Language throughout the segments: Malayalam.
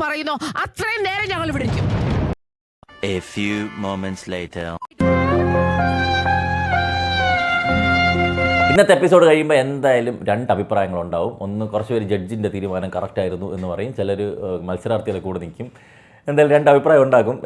പറയുന്നോ അത്രയും നേരം ഞങ്ങൾ ഇവിടെ ഇരിക്കും. A few moments later. ഇന്നത്തെ എപ്പിസോഡ് കഴിയുമ്പോൾ എന്തായാലും രണ്ട് അഭിപ്രായങ്ങളുണ്ടാവും. ഒന്ന് കുറച്ച് പേര് ജഡ്ജിൻ്റെ തീരുമാനം കറക്റ്റായിരുന്നു എന്ന് പറയും, ചിലർ മത്സരാർത്ഥികളെ കൂടെ നിൽക്കും. എന്തായാലും രണ്ട് അഭിപ്രായം ഉണ്ടാകും,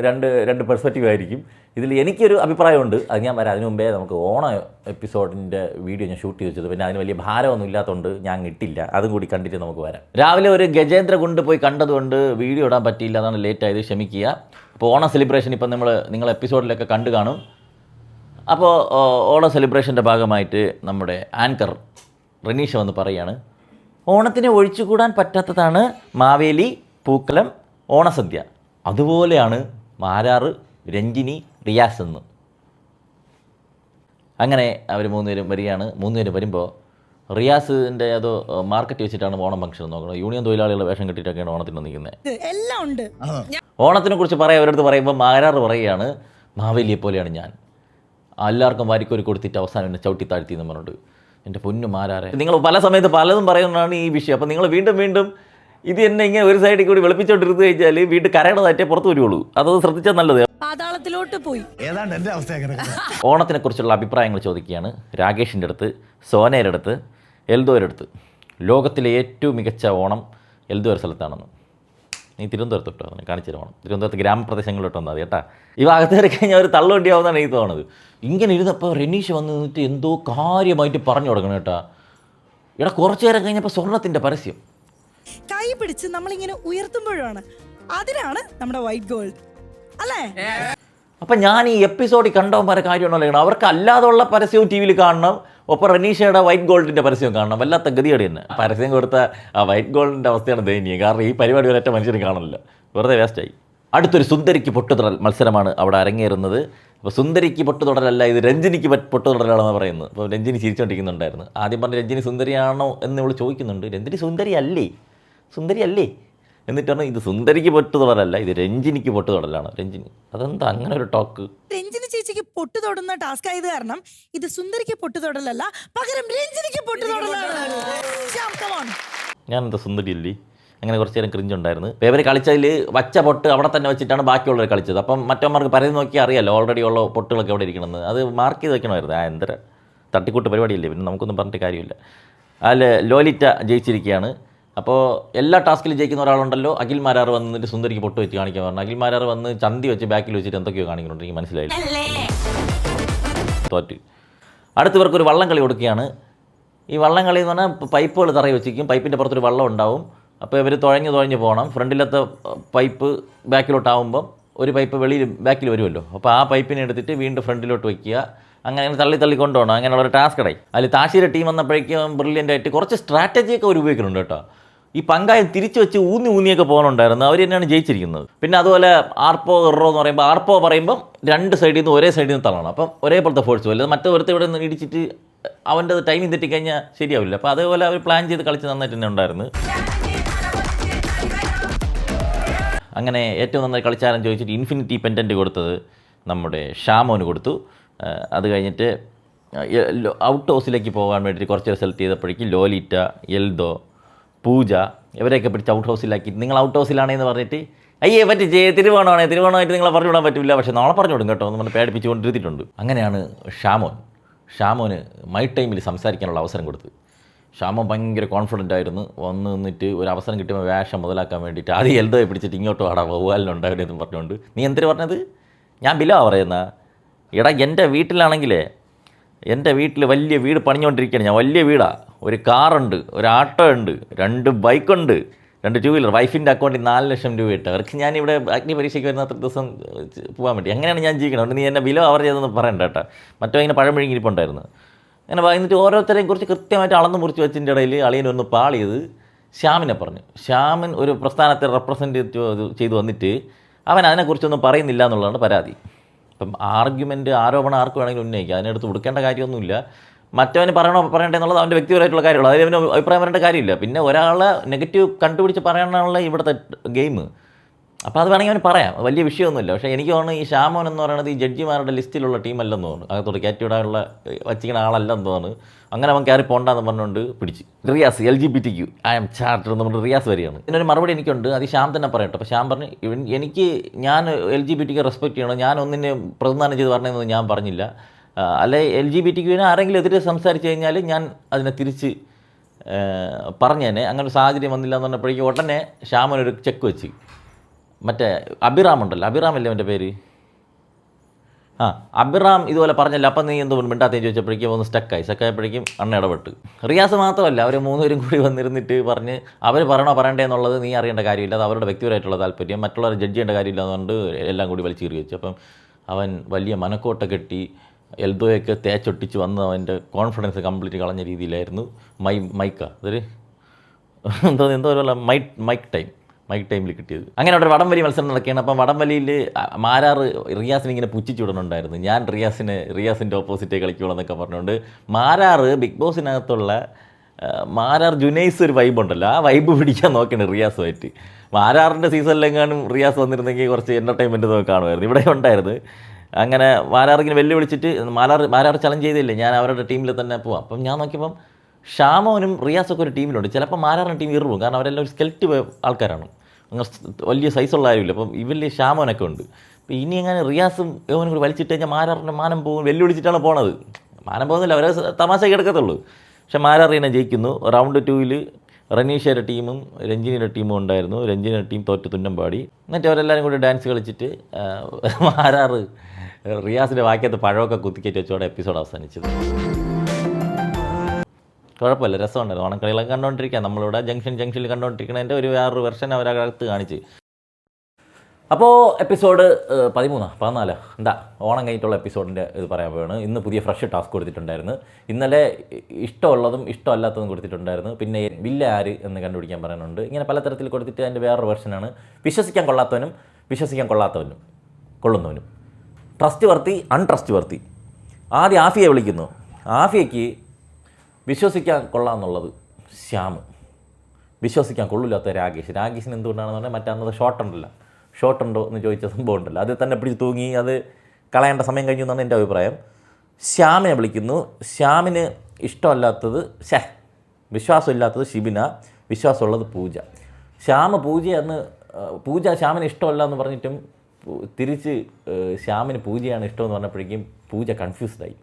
രണ്ട് പെർസ്പെക്റ്റീവ് ആയിരിക്കും. ഇതിൽ എനിക്കൊരു അഭിപ്രായമുണ്ട്, അത് ഞാൻ വരാം. അതിനു മുമ്പേ നമുക്ക് ഓണം എപ്പിസോഡിൻ്റെ വീഡിയോ ഞാൻ ഷൂട്ട് ചെയ്ത് വെച്ചത്, പിന്നെ അതിന് വലിയ ഭാരമൊന്നും ഇല്ലാത്തതുകൊണ്ട് ഞാൻ ഇട്ടില്ല. അതും കൂടി കണ്ടിട്ട് നമുക്ക് വരാം. രാവിലെ ഒരു ഗജേന്ദ്ര കൊണ്ട് പോയി കണ്ടതുകൊണ്ട് വീഡിയോ ഇടാൻ പറ്റിയില്ല, അതാണ് ലേറ്റ് ആയത്, ക്ഷമിക്കുക. അപ്പോൾ ഓണം സെലിബ്രേഷൻ ഇപ്പം നിങ്ങൾ എപ്പിസോഡിലൊക്കെ കണ്ടു കാണും. അപ്പോൾ ഓണം സെലിബ്രേഷൻ്റെ ഭാഗമായിട്ട് നമ്മുടെ ആങ്കർ റനീഷ വന്ന് പറയുകയാണ്, ഓണത്തിന് ഒഴിച്ചുകൂടാൻ പറ്റാത്തതാണ് മാവേലി, പൂക്കലം, ഓണസദ്യ. അതുപോലെയാണ് മാരാറ്, രഞ്ജിനി, റിയാസ് എന്ന്. അങ്ങനെ അവർ മൂന്നുപേരും വരികയാണ്. മൂന്നുപേരും വരുമ്പോൾ റിയാസിൻ്റെ അതോ മാർക്കറ്റ് വെച്ചിട്ടാണ് ഓണം ഫംഗ്ഷൻ നോക്കുന്നത്. യൂണിയൻ തൊഴിലാളികളുടെ വേഷം കെട്ടിയിട്ടൊക്കെയാണ് ഓണത്തിന് നിൽക്കുന്നത്. എല്ലാം ഉണ്ട്. ഓണത്തിനെ കുറിച്ച് പറയാം അവരടുത്ത് പറയുമ്പോൾ മാരാറ് പറയുകയാണ്, മാവേലിയെ പോലെയാണ് ഞാൻ, എല്ലാവർക്കും വാരിക്കോരി കൊടുത്തിട്ട് അവസാനം എന്നെ ചവിട്ടി താഴ്ത്തി എന്ന് പറഞ്ഞിട്ട്. എൻ്റെ പൊന്നു മാരാറെ, നിങ്ങൾ പല സമയത്ത് പലതും പറയുന്നതാണ് ഈ വിഷയം. അപ്പോൾ നിങ്ങൾ വീണ്ടും ഇത് എന്നെ ഇങ്ങനെ ഒരു സൈഡിൽ കൂടി വെളുപ്പിച്ചോണ്ടിരുന്ന് കഴിഞ്ഞാൽ വീണ്ടും കരയണതായിട്ടേ പുറത്ത് വരുള്ളൂ. അതത് ശ്രദ്ധിച്ചാൽ നല്ലത്. പാതാളത്തിലോട്ട് പോയി. ഏതാണ്ട് എൻ്റെ അവസ്ഥ. ഓണത്തിനെ കുറിച്ചുള്ള അഭിപ്രായങ്ങൾ ചോദിക്കുകയാണ് രാകേഷിൻ്റെ അടുത്ത്, സോനയുടെ അടുത്ത്, എൽദോയുടെ അടുത്ത്. ലോകത്തിലെ ഏറ്റവും മികച്ച ഓണം എൽദോയുടെ സ്ഥലത്താണെന്ന്. നീ തിരുവനന്തപുരത്ത് ഇട്ടോ, അതിനെ കാണിച്ചു തരും. തിരുവനന്തപുരത്ത് ഗ്രാമപ്രദേശങ്ങളിലോട്ട് വന്നാൽ മതി കേട്ടാ. ഈ ഭാഗത്ത് കയറി കഴിഞ്ഞാൽ ഒരു തള്ളുവണ്ടിയാവുന്നതാണ് എനിക്ക് തോന്നുന്നത്. ഇങ്ങനെ ഇരുന്നപ്പോൾ റനീഷ് വന്ന് നിന്നിട്ട് എന്തോ കാര്യമായിട്ട് പറഞ്ഞു തുടങ്ങണം കേട്ടാ. ഇവിടെ കുറച്ചു നേരം കഴിഞ്ഞപ്പോൾ സ്വർണത്തിൻ്റെ പരസ്യം കൈ പിടിച്ച് നമ്മളിങ്ങനെ ഉയർത്തുമ്പോഴാണ്, അതിനാണ് നമ്മുടെ വൈറ്റ് ഗോൾഡ് അല്ലേ. അപ്പം ഞാൻ ഈ എപ്പിസോഡിൽ കണ്ടവന്മാരെ കാര്യമാണല്ലോ, അവർക്ക് അല്ലാതുള്ള പരസ്യവും ടി വിയിൽ കാണണം, ഒപ്പം റനീഷയുടെ വൈറ്റ് ഗോൾഡിൻ്റെ പരസ്യവും കാണണം. വല്ലാത്ത ഗതിയോടെ തന്നെ പരസ്യം കൊടുത്ത ആ വൈറ്റ് ഗോൾഡിൻ്റെ അവസ്ഥയാണ് ദയനീയം. കാരണം ഈ പരിപാടി ഒരൊറ്റ മനുഷ്യന് കാണണില്ല, വെറുതെ വേസ്റ്റായി. അടുത്തൊരു സുന്ദരിക്ക് പൊട്ടുതൊടൽ മത്സരമാണ് അവിടെ അരങ്ങേറുന്നത്. അപ്പോൾ സുന്ദരിക്ക് പൊട്ടുതൊടലല്ല, ഇത് രഞ്ജിനിക്ക് പൊട്ടുതൊടലാണെന്ന് പറയുന്നത്. അപ്പോൾ രഞ്ജിനി ചിരിച്ചുകൊണ്ടിരിക്കുന്നുണ്ടായിരുന്നു. ആദ്യം പറഞ്ഞ് രഞ്ജിനി സുന്ദരിയാണോ എന്ന് ഇവൾ ചോദിക്കുന്നുണ്ട്. രഞ്ജിനി സുന്ദരിയല്ലേ എന്നിട്ട് പറഞ്ഞു ഇത് സുന്ദരിക്ക് പൊട്ടുതൊടലല്ല, ഇത് രഞ്ജിനിക്ക് പൊട്ടുതൊടലാണ്. രഞ്ജിനി, അതെന്താ അങ്ങനെ ഒരു ടോക്ക്? രഞ്ജിനി ചേച്ചിക്ക് പൊട്ടു തൊടുന്ന ടാസ്ക് ആയത് കാരണം ഇത് സുന്ദരിക്ക് പൊട്ടു തൊടലല്ല, പകരം രഞ്ജിനിക്ക് പൊട്ടു തൊടലാണ്. ഞാൻ എന്താ സുന്ദരിയല്ലേ? അങ്ങനെ കുറച്ച് നേരം ക്രിഞ്ചുണ്ടായിരുന്നു. പേവർ കളിച്ചതിൽ വച്ച പൊട്ട് അവിടെ തന്നെ വെച്ചിട്ടാണ് ബാക്കിയുള്ളവർ കളിച്ചത്. അപ്പം മറ്റവന്മാർക്ക് പരതി നോക്കി അറിയാമല്ലോ ഓൾറെഡി ഉള്ള പൊട്ടുകളൊക്കെ അവിടെ ഇരിക്കണമെന്ന്. അത് മാർക്ക് ചെയ്ത് വെക്കണമായിരുന്നു. എന്തര തട്ടിക്കൂട്ട് പരിപാടിയില്ലേ, പിന്നെ നമുക്കൊന്നും പറഞ്ഞിട്ട് കാര്യമില്ല. അതിൽ ലോലിറ്റ ജയിച്ചിരിക്കുകയാണ്. അപ്പോൾ എല്ലാ ടാസ്കിലും ജയിക്കുന്ന ഒരാളുണ്ടല്ലോ, അഖിൽ മാരാർ വന്നിട്ട് സുന്ദരിക്ക് പൊട്ട് വെച്ച് കാണിക്കാൻ പറഞ്ഞു. അഖിൽ മാരാർ വന്ന് ചന്തി വെച്ച് ബാക്കിൽ വെച്ചിട്ട് എന്തൊക്കെയോ കാണിക്കുന്നുണ്ട്, എനിക്ക് മനസ്സിലായില്ല. തോറ്റ്. അടുത്തവർക്കൊരു വള്ളം കളി കൊടുക്കുകയാണ്. ഈ വള്ളം കളി എന്ന് പറഞ്ഞാൽ പൈപ്പുകൾ തറയിൽ വെച്ചിരിക്കും, പൈപ്പിൻ്റെ പുറത്തൊരു വള്ളം ഉണ്ടാവും. അപ്പോൾ ഇവർ തുഴഞ്ഞ് പോകണം. ഫ്രണ്ടിലത്തെ പൈപ്പ് ബാക്കിലോട്ടാവുമ്പം ഒരു പൈപ്പ് ബാക്കിൽ വരുമല്ലോ, അപ്പോൾ ആ പൈപ്പിനെ എടുത്തിട്ട് വീണ്ടും ഫ്രണ്ടിലോട്ട് വയ്ക്കുക. അങ്ങനെ തള്ളി കൊണ്ടുപോകണം. അങ്ങനെയുള്ളൊരു ടാസ്ക് ഇടായി. അതിൽ താശിയുടെ ടീം വന്നപ്പോഴേക്കും ബ്രില്യൻ്റ് ആയിട്ട് കുറച്ച് സ്ട്രാറ്റജിയൊക്കെ അവർ ഉപയോഗിക്കുന്നുണ്ട് കേട്ടോ. ഈ പങ്കായം തിരിച്ചു വെച്ച് ഊന്നിയൊക്കെ പോകുന്നുണ്ടായിരുന്നു. അവർ തന്നെയാണ് ജയിച്ചിരിക്കുന്നത്. പിന്നെ അതുപോലെ ആർപ്പോ ഇറോ എന്ന് പറയുമ്പോൾ ആർപ്പോ പറയുമ്പം രണ്ട് സൈഡിൽ നിന്ന് ഒരേ സൈഡിൽ നിന്ന് തള്ളണം. അപ്പം ഒരേപോലത്തെ ഫോഴ്സ് വല്ല മറ്റേ ഒരുത്ത ഇവിടെ നിന്ന് ഇടിച്ചിട്ട് അവൻ്റെ ടൈമിൽ തെറ്റിക്കഴിഞ്ഞാൽ ശരിയാവില്ല. അപ്പോൾ അതേപോലെ അവർ പ്ലാൻ ചെയ്ത് കളിച്ച് നന്നായിട്ട് തന്നെ ഉണ്ടായിരുന്നു. അങ്ങനെ ഏറ്റവും നന്നായി കളിച്ചാലും ചോദിച്ചിട്ട് ഇൻഫിനിറ്റി പെൻഡൻറ്റ് കൊടുത്തത് നമ്മുടെ ഷാമോന് കൊടുത്തു. അത് കഴിഞ്ഞിട്ട് ഔട്ട് ഹൗസിലേക്ക് പോകാൻ വേണ്ടിയിട്ട് കുറച്ച് സെലക്ട് ചെയ്തപ്പോഴേക്കും ലോലിറ്റ, എൽദോ, പൂജ ഇവരെയൊക്കെ പിടിച്ച് ഔട്ട് ഹൗസിലാക്കി. നിങ്ങൾ ഔട്ട് ഹൗസിലാണെന്ന് പറഞ്ഞിട്ട് അയ്യേ പറ്റി തിരുവോണമായിട്ട് നിങ്ങളെ പറഞ്ഞു വിടാൻ പറ്റില്ല, പക്ഷേ നാളെ പറഞ്ഞു വിടും കേട്ടോ എന്ന് പറഞ്ഞ് പേടിപ്പിച്ചുകൊണ്ടിരുത്തിയിട്ടുണ്ട്. അങ്ങനെയാണ് ഷാമോന് മൈ ടൈമിൽ സംസാരിക്കാനുള്ള അവസരം കൊടുത്തു. ഷാമോൻ ഭയങ്കര കോൺഫിഡൻ്റ് ആയിരുന്നു. വന്ന് നിന്നിട്ട് ഒരു അവസരം കിട്ടുമ്പോൾ വേഷം മുതലാക്കാൻ വേണ്ടിയിട്ട് ആദ്യം എൽദോയെ പിടിച്ചിട്ട് ഇങ്ങോട്ട് വാടാ വവ്വാലിനുണ്ടാവില്ലെന്ന് പറഞ്ഞുകൊണ്ട്. നീ എന്തിനു പറഞ്ഞത്? ഞാൻ ബിലാ പറയുന്ന എടാ, എൻ്റെ വീട്ടിലാണെങ്കിലേ, എൻ്റെ വീട്ടിൽ വലിയ വീട് പണിഞ്ഞുകൊണ്ടിരിക്കുകയാണ് ഞാൻ. വലിയ വീടാണ്, ഒരു കാറുണ്ട്, ഒരു ആട്ടോ ഉണ്ട്, 2 ബൈക്കുണ്ട്, 2 ടൂ വീലർ. വൈഫിൻ്റെ അക്കൗണ്ടിൽ 4 ലക്ഷം രൂപ ഇട്ട് അവർക്ക് ഞാനിവിടെ അഗ്നി പരീക്ഷയ്ക്ക് വരുന്ന അത്ര ദിവസം പോകാൻ വേണ്ടി. അങ്ങനെയാണ് ഞാൻ ജീവിക്കണം. നീ എന്നെ ബിലോ അവർ ചെയ്തൊന്നും പറയണ്ട കേട്ടോ. മറ്റോ ഇങ്ങനെ പഴം വിഴുങ്ങിയിരിപ്പുണ്ടായിരുന്നു. അങ്ങനെ എന്നിട്ട് ഓരോരുത്തരെയും കുറിച്ച് കൃത്യമായിട്ട് അളന്ന് മുറിച്ച് വെച്ചതിൻ്റെ ഇടയിൽ അളിയനൊന്ന് പാളിയത് ശ്യാമിനെ പറഞ്ഞു. ശ്യാമൻ ഒരു പ്രസ്ഥാനത്തെ റെപ്രസെൻറ്റ് ചെയ്ത് വന്നിട്ട് അവൻ അതിനെക്കുറിച്ചൊന്നും പറയുന്നില്ല എന്നുള്ളതാണ് പരാതി. ഇപ്പം ആരോപണം ആർക്ക് വേണമെങ്കിലും ഉന്നയിക്കുക, അതിനടുത്ത് കൊടുക്കേണ്ട കാര്യമൊന്നുമില്ല. മറ്റവന് പറയണ്ടേ എന്നുള്ളത് അവൻ്റെ വ്യക്തിപരമായിട്ടുള്ള കാര്യമുള്ളൂ. അതിൽ അവന് അഭിപ്രായം പറയേണ്ട കാര്യമില്ല. പിന്നെ ഒരാളെ നെഗറ്റീവ് കണ്ടുപിടിച്ച് പറയാനുള്ള ഇവിടുത്തെ ഗെയിം. അപ്പോൾ അത് വേണമെങ്കിൽ അവന് പറയാം, വലിയ വിഷയമൊന്നുമില്ല. പക്ഷേ എനിക്ക് തോന്നുന്നു ഈ ഷാമോൻ എന്ന് പറയുന്നത് ഈ ജഡ്ജിമാരുടെ ലിസ്റ്റിലുള്ള ടീമല്ലെന്ന് തോന്നുന്നു, അകത്തോട്ട് കയറ്റിവിടാനുള്ള വച്ചിരിക്കുന്ന ആളല്ലെന്ന് തോന്നുന്നു. അങ്ങനെ അവൻ കയറി പോണ്ടെന്ന് പറഞ്ഞുകൊണ്ട് പിടിച്ച്. Riyas LGBT I M charter എന്ന് പറഞ്ഞിട്ട് റിയാസ് വരികയാണ്. ഇതിനൊരു മറുപടി എനിക്കുണ്ട്, അത് ഈ ശ്യാം തന്നെ പറയട്ടെ. അപ്പോൾ ശ്യാം പറഞ്ഞു, ഞാൻ LGBT റെസ്പെക്ട് ചെയ്യണം, ഞാൻ ഒന്നിനെ പ്രതിനിധാനം ചെയ്ത് പറഞ്ഞതെന്ന് ഞാൻ പറഞ്ഞില്ല. അല്ലെ LGBT ആരെങ്കിലും എതിരെ സംസാരിച്ച് കഴിഞ്ഞാൽ ഞാൻ അതിനെ തിരിച്ച് പറഞ്ഞേനെ. അങ്ങനെ ഒരു സാഹചര്യം വന്നില്ല എന്ന് പറഞ്ഞപ്പോഴേക്കും ഉടനെ ശ്യാമനൊരു ചെക്ക് വെച്ച്. മറ്റേ അഭിറാം ഉണ്ടല്ലോ, അഭിറാമല്ലേ അവൻ്റെ പേര്, അഭിറാം ഇതുപോലെ പറഞ്ഞല്ലോ, അപ്പം നീ എന്തുകൊണ്ട് മിണ്ടാത്തേന്ന് ചോദിച്ചപ്പോഴേക്കും ഒന്ന് സ്റ്റക്കായപ്പോഴേക്കും അണ്ണ ഇടപെട്ട്. റിയാസ് മാത്രമല്ല, അവർ മൂന്നുപേരും കൂടി വന്നിരുന്നിട്ട് പറഞ്ഞ് അവർ പറയണ്ടേ എന്നുള്ളത് നീ അറിയേണ്ട കാര്യമില്ല, അത് അവരുടെ വ്യക്തിപരമായിട്ടുള്ള താല്പര്യം, മറ്റുള്ളവരെ ജഡ്ജ് ചെയ്യേണ്ട കാര്യമില്ല എന്നുകൊണ്ട് എല്ലാം കൂടി വലിച്ചീറി വെച്ചു. അപ്പം അവൻ വലിയ മനക്കോട്ട കെട്ടി എൽദോയൊക്കെ തേച്ചൊട്ടിച്ച് വന്ന് അവൻ്റെ കോൺഫിഡൻസ് കംപ്ലീറ്റ് കളഞ്ഞ രീതിയിലായിരുന്നു അതൊരു എന്തോ മൈക്ക് ടൈമിൽ കിട്ടിയത്. അങ്ങനെ അവിടെ ഒരു വടംവലി മത്സരം നടക്കുകയാണ്. അപ്പം വടംവലിയിൽ മാരാർ റിയാസിനെ ഇങ്ങനെ പുച്ഛിച്ചു വിടണുണ്ടായിരുന്നു, ഞാൻ റിയാസിൻ്റെ ഓപ്പോസിറ്റേ കളിക്കുള്ളൂ എന്നൊക്കെ പറഞ്ഞുകൊണ്ട്. മാരാർ ബിഗ് ബോസിനകത്തുള്ള മാരാർ ജുനൈസ് ഒരു വൈബ് ഉണ്ടല്ലോ, ആ വൈബ് പിടിക്കാൻ നോക്കണം റിയാസുമായിട്ട്. മാരാറിൻ്റെ സീസണിലെങ്ങാനും റിയാസ് വന്നിരുന്നെങ്കിൽ കുറച്ച് എൻ്റർടൈൻമെൻറ്റ് നോക്കി കാണുമായിരുന്നു. ഇവിടെ ഉണ്ടായിരുന്നു. അങ്ങനെ മാരാറിങ്ങനെ വെല്ലുവിളിച്ചിട്ട് മാരാർ ചലഞ്ച് ചെയ്തില്ലേ, ഞാൻ അവരുടെ ടീമിൽ തന്നെ പോവാം. അപ്പം ഞാൻ നോക്കിയപ്പം ഷാമോനും റിയാസൊക്കെ ഒരു ടീമിലുണ്ട്. ചിലപ്പോൾ മാരാറിൻ്റെ ടീം ഇറുവും, കാരണം അവരെല്ലാം ഒരു സ്കെൽറ്റ് ആൾക്കാരാണ്, അങ്ങനെ വലിയ സൈസുള്ള ആരുമില്ല. അപ്പം ഇവരിൽ ഷാമോനൊക്കെ ഉണ്ട്. അപ്പോൾ ഇനി അങ്ങനെ റിയാസും ഇവനും കൂടി വലിച്ചിട്ട് കഴിഞ്ഞാൽ മാരാറിൻ്റെ മാനം പോകും, വെല്ലുവിളിച്ചിട്ടാണ് പോണത്. മാനം പോകുന്നില്ല, അവരെ തമാശ കിടക്കത്തുള്ളൂ. പക്ഷേ മാരാറിനെ ജയിക്കുന്നു. റൗണ്ട് 2 റനീഷയുടെ ടീമും രഞ്ജിനിയുടെ ടീമും ഉണ്ടായിരുന്നു. രഞ്ജിനിയുടെ ടീം തോറ്റ് തുന്നമ്പാടി. എന്നിട്ട് അവരെല്ലാവരും കൂടി ഡാൻസ് കളിച്ചിട്ട് മാരാർ റിയാസിൻ്റെ വാക്യത്ത് പഴമൊക്കെ കുത്തിക്കയറ്റി വെച്ചോടെ എപ്പിസോഡ് അവസാനിച്ചത്. കുഴപ്പമില്ല, രസമുണ്ടായിരുന്നു. ഓണക്കളികളൊക്കെ കണ്ടുകൊണ്ടിരിക്കുക. നമ്മളിവിടെ ജംഗ്ഷനിൽ കണ്ടുകൊണ്ടിരിക്കുന്നതിൻ്റെ ഒരു വേറൊരു വെർഷൻ അവരകത്ത് കാണിച്ച്. അപ്പോൾ എപ്പിസോഡ് 14 എന്താ ഓണം കഴിഞ്ഞിട്ടുള്ള എപ്പിസോഡിൻ്റെ ഇത് പറയാൻ പോവുകയാണ്. ഇന്ന് പുതിയ ഫ്രഷ് ടാസ്ക് കൊടുത്തിട്ടുണ്ടായിരുന്നു. ഇന്നലെ ഇഷ്ടമുള്ളതും ഇഷ്ടമല്ലാത്തതും കൊടുത്തിട്ടുണ്ടായിരുന്നു. പിന്നെ വില്ല ആര് എന്ന് കണ്ടുപിടിക്കാൻ പറയാനുണ്ട്. ഇങ്ങനെ പലതരത്തിൽ കൊടുത്തിട്ട് അതിൻ്റെ വേറൊരു വെർഷനാണ് വിശ്വസിക്കാൻ കൊള്ളാത്തവനും വിശ്വസിക്കാൻ കൊള്ളുന്നവനും. ട്രസ്റ്റ് വർത്തി അൺട്രസ്റ്റ് വർത്തി. ആദ്യം ആഫിയെ വിളിക്കുന്നു. ആഫിയയ്ക്ക് വിശ്വസിക്കാൻ കൊള്ളാമെന്നുള്ളത് ശ്യാം, വിശ്വസിക്കാൻ കൊള്ളില്ലാത്ത രാകേഷിന് എന്തുകൊണ്ടാണെന്ന് പറഞ്ഞാൽ മറ്റേ അന്നത്തെ ഷോട്ട് ഉണ്ടോ എന്ന് ചോദിച്ച സംഭവം ഉണ്ടല്ലോ, അത് തന്നെ പിടിച്ച് തൂങ്ങി, അത് കളയേണ്ട സമയം കഴിഞ്ഞു എന്നാണ് എൻ്റെ അഭിപ്രായം. ശ്യാമിനെ വിളിക്കുന്നു. ശ്യാമിന് ഇഷ്ടമല്ലാത്തത് വിശ്വാസമില്ലാത്തത് ഷിബിന, വിശ്വാസമുള്ളത് പൂജ. പൂജ ശ്യാമിന് ഇഷ്ടമല്ല എന്ന് പറഞ്ഞിട്ടും തിരിച്ച് ശ്യാമിന് പൂജയാണ് ഇഷ്ടമെന്ന് പറഞ്ഞപ്പോഴേക്കും പൂജ കൺഫ്യൂസ്ഡായി.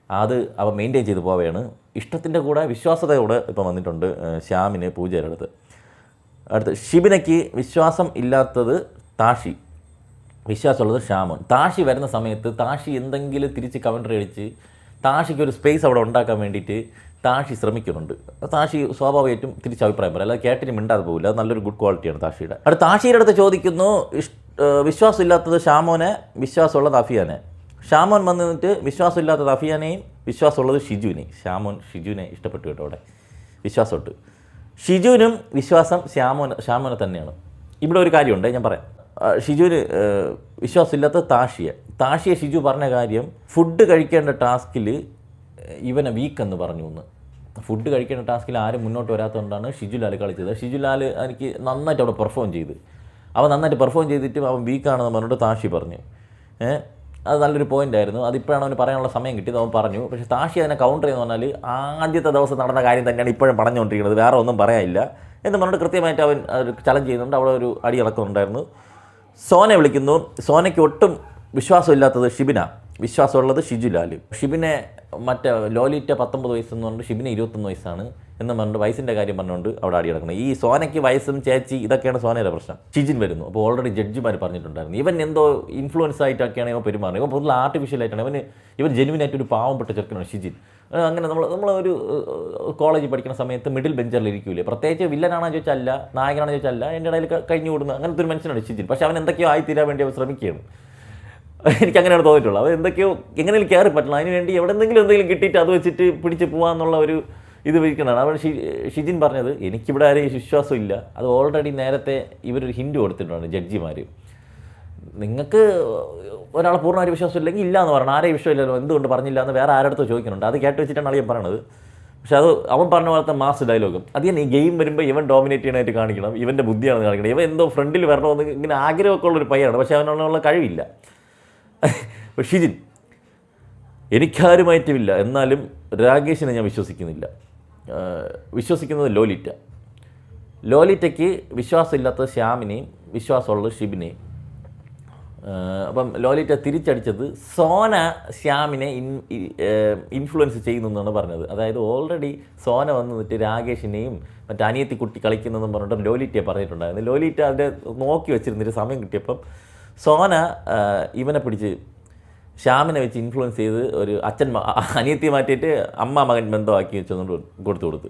അത് അവ മെയിൻറ്റെയിൻ ചെയ്ത് പോവുകയാണ്. ഇഷ്ടത്തിൻ്റെ കൂടെ വിശ്വാസതയോടെ ഇപ്പം വന്നിട്ടുണ്ട് ശ്യാമിന് പൂജയുടെ അടുത്ത്. ഷിബിനയ്ക്ക് വിശ്വാസം ഇല്ലാത്തത് താഷി, വിശ്വാസമുള്ളത് ഷാമോൻ. താഷി വരുന്ന സമയത്ത് താഷി എന്തെങ്കിലും തിരിച്ച് കമൻട്രി അടിച്ച് താഷിക്ക് ഒരു സ്പേസ് അവിടെ ഉണ്ടാക്കാൻ വേണ്ടിയിട്ട് താഷി ശ്രമിക്കുന്നുണ്ട്. താഷി സ്വാഭാവികമായിട്ടും തിരിച്ച് അഭിപ്രായം പറയും, അല്ലാതെ കേട്ടിന് മിണ്ടാതെ പോകില്ല. അത് നല്ലൊരു ഗുഡ് ക്വാളിറ്റിയാണ് താഷിയുടെ. താഷിയുടെ അടുത്ത് ചോദിക്കുന്നു, വിശ്വാസമില്ലാത്തത് ഷാമോനെ, വിശ്വാസമുള്ളത് അഫിയാനെ. ഷാമോൻ വന്നിട്ട് വിശ്വാസമില്ലാത്തത് അഫിയാനെയും വിശ്വാസമുള്ളത് ഷിജുവിനെയും. ഷിജുവിനെ ഇഷ്ടപ്പെട്ടു കേട്ടോ അവിടെ, വിശ്വാസമുണ്ട്. ഷിജുവിനും വിശ്വാസം ഷാമോനെ തന്നെയാണ്. ഇവിടെ ഒരു കാര്യമുണ്ട്, ഞാൻ പറയാം. ഷിജുവിന് വിശ്വാസമില്ലാത്ത താഷിയെ ഷിജു പറഞ്ഞ കാര്യം, ഫുഡ് കഴിക്കേണ്ട ടാസ്കിൽ ഇവനെ വീക്കെന്ന് പറഞ്ഞു എന്ന്. ഫുഡ് കഴിക്കേണ്ട ടാസ്കിൽ ആരും മുന്നോട്ട് വരാത്തതുകൊണ്ടാണ് ഷിജുലാൽ കളിച്ചത്. ഷിജുലാൽ എനിക്ക് നന്നായിട്ട് അവിടെ പെർഫോം ചെയ്ത്, അവൻ നന്നായിട്ട് പെർഫോം ചെയ്തിട്ടും അവൻ വീക്കാണെന്ന് പറഞ്ഞിട്ട് താഷി പറഞ്ഞു. അത് നല്ലൊരു പോയിൻ്റായിരുന്നു. അതിപ്പോഴാണ് അവന് പറയാനുള്ള സമയം കിട്ടിയത്, അവൻ പറഞ്ഞു. പക്ഷേ താഷി അതിനെ കൗണ്ടർ ചെയ്യുന്ന പറഞ്ഞാൽ ആദ്യത്തെ ദിവസം നടന്ന കാര്യം തന്നെയാണ് ഇപ്പോഴും പറഞ്ഞുകൊണ്ടിരിക്കുന്നത്, വേറെ ഒന്നും പറയാനില്ല എന്ന് പറഞ്ഞിട്ട് കൃത്യമായിട്ട് അവൻ ചലഞ്ച് ചെയ്യുന്നുണ്ട്. അവിടെ ഒരു അടി ഇളക്കുന്നുണ്ടായിരുന്നു. സോനെ വിളിക്കുന്നു. സോനയ്ക്ക് ഒട്ടും വിശ്വാസമില്ലാത്തത് ഷിബിന, വിശ്വാസമുള്ളത് ഷിജുലാൽ. ഷിബിനെ മറ്റേ ലോലിറ്റ 19 വയസ്സെന്ന് പറഞ്ഞിട്ട് ഷിബിന് 21 വയസ്സാണ് എന്ന് പറഞ്ഞിട്ട് വയസ്സിൻ്റെ കാര്യം പറഞ്ഞുകൊണ്ട് അവിടെ അടി കിടക്കണം. ഈ സോനയ്ക്ക് വയസ്സും ചേച്ചി ഇതൊക്കെയാണ് സോനയുടെ പ്രശ്നം. ഷിജിൻ വരുന്നു. അപ്പോൾ ഓൾറെഡി ജഡ്ജിമാർ പറഞ്ഞിട്ടുണ്ടായിരുന്നു ഇവൻ എന്തോ ഇൻഫ്ലുവൻസ് ആയിട്ടൊക്കെയാണ് ഇവൻ പെരുമാറുന്നത്, ഇവൻ പൊതുവെ ആർട്ടിഫിഷ്യലായിട്ടാണ്, ഇവൻ ജെനുവിനായിട്ട് ഒരു പാവപ്പെട്ട ചെറുക്കനാണ് ഷിജിൻ. അങ്ങനെ നമ്മളൊരു കോളേജിൽ പഠിക്കുന്ന സമയത്ത് മിഡിൽ ബെഞ്ചറിൽ ഇരിക്കൂലേ, പ്രത്യേകിച്ച് വില്ലനാണെന്ന് ചോദിച്ചാൽ അല്ല, നായകനാണെന്ന് ചോദിച്ചാൽ അല്ല, എൻ്റെ ഇടയിൽ കഴിഞ്ഞു കൂടുന്ന അങ്ങനത്തെ ഒരു മനുഷ്യനാണ് ഷിജിൻ. പക്ഷേ അവൻ എന്തൊക്കെയോ ആയിത്തീരാൻ വേണ്ടി അവൻ ശ്രമിക്കുകയാണ്. എനിക്കങ്ങനെയാണ് തോന്നിയിട്ടുള്ളത്. അവൻ എന്തൊക്കെയോ എങ്ങനെയും കയറി പറ്റണം, അതിന് വേണ്ടി എന്തെങ്കിലും കിട്ടിയിട്ട് അത് വെച്ചിട്ട് പിടിച്ച് പോകാമെന്നുള്ള ഒരു ഇത് വിളിക്കുന്നതാണ്. അവൻ ഷിജിൻ പറഞ്ഞത്, എനിക്കിവിടെ ആരെയും വിശ്വാസമില്ല, അത് ഓൾറെഡി നേരത്തെ ഇവരൊരു ഹിൻഡ് കൊടുത്തിട്ടുണ്ട് ജഡ്ജിമാർ, നിങ്ങൾക്ക് ഒരാളെ പൂർണ്ണമായിട്ട് വിശ്വാസമില്ലെങ്കിൽ ഇല്ല എന്ന് പറയണം, ആരെയും വിശ്വമില്ലല്ലോ, എന്തുകൊണ്ട് പറഞ്ഞില്ല എന്ന് വേറെ ആരുടെ ചോദിക്കുന്നുണ്ട്. അത് കേട്ട് വെച്ചിട്ടാണ് അളിയൻ പറയണത്. പക്ഷെ അത് അവൻ പറഞ്ഞ പോലത്തെ മാസ് ഡയലോഗും അത് തന്നെ ഈ ഗെയിം വരുമ്പോൾ ഇവൻ ഡോമിനേറ്റ് ചെയ്യാനായിട്ട് കാണിക്കണം, ഇവൻ്റെ ബുദ്ധിയാണെന്ന് കാണിക്കണം. ഇവൻ എന്തോ ഫ്രണ്ടിൽ വരണമെന്ന് ഇങ്ങനെ ആഗ്രഹമൊക്കെ ഉള്ളൊരു പയ്യാണ്, പക്ഷെ അവനുള്ള കഴിവില്ല. ഷിജിൻ എനിക്കാരുമായിട്ടുമില്ല, എന്നാലും രാകേഷിനെ ഞാൻ വിശ്വസിക്കുന്നില്ല. വിശ്വസിക്കുന്നത് ലോലിറ്റയ്ക്ക് വിശ്വാസമില്ലാത്ത ശ്യാമിനെയും വിശ്വാസമുള്ളത് ഷിബിനെയും. അപ്പം ലോലിറ്റ തിരിച്ചടിച്ചത് സോന ശ്യാമിനെ ഇൻഫ്ലുവൻസ് ചെയ്യുന്നു എന്നാണ് പറഞ്ഞത്. അതായത് ഓൾറെഡി സോന വന്നിട്ട് രാകേഷിനെയും മറ്റേ അനിയത്തി കുട്ടി കളിക്കുന്നതെന്ന് പറഞ്ഞിട്ട് ലോലിറ്റയെ പറഞ്ഞിട്ടുണ്ടായിരുന്നു. ലോലിറ്റ അതിൻ്റെ നോക്കി വെച്ചിരുന്നൊരു സമയം കിട്ടിയപ്പം സോന ഇവനെ പിടിച്ച് ശ്യാമിനെ വെച്ച് ഇൻഫ്ലുവൻസ് ചെയ്ത് ഒരു അനിയത്തി മാറ്റിയിട്ട് അമ്മ മകൻ ബന്ധമാക്കി വെച്ചുകൊണ്ട് കൊടുത്തു.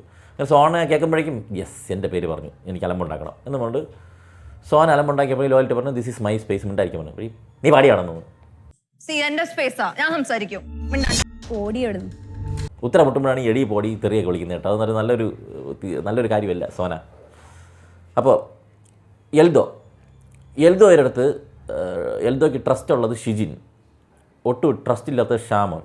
സോന കേൾക്കുമ്പോഴേക്കും യെസ് എൻ്റെ പേര് പറഞ്ഞു, എനിക്ക് അലമ്പുണ്ടാക്കണം എന്ന് പറഞ്ഞിട്ട് സോന അലമ്പുണ്ടാക്കിയപ്പോൾ ലോലിറ്റ് പറഞ്ഞു ദിസ് ഈസ് മൈ സ്പേസ്, മിണ്ടായിരിക്കും പറഞ്ഞു. നീ പാടിയാണെന്ന് ഉത്തരം മുട്ടുമ്പോഴാണ് എടി പോടി തെറിയൊക്കെ വിളിക്കുന്നത് കേട്ടോ. അതൊന്നും നല്ലൊരു കാര്യമല്ല സോന. അപ്പോൾ എൽദോയുടെ അടുത്ത് എൽദോയ്ക്ക് ട്രസ്റ്റ് ഉള്ളത് ഷിജിൻ, ഒട്ടും ട്രസ്റ്റ് ഇല്ലാത്ത ഷാമോൻ.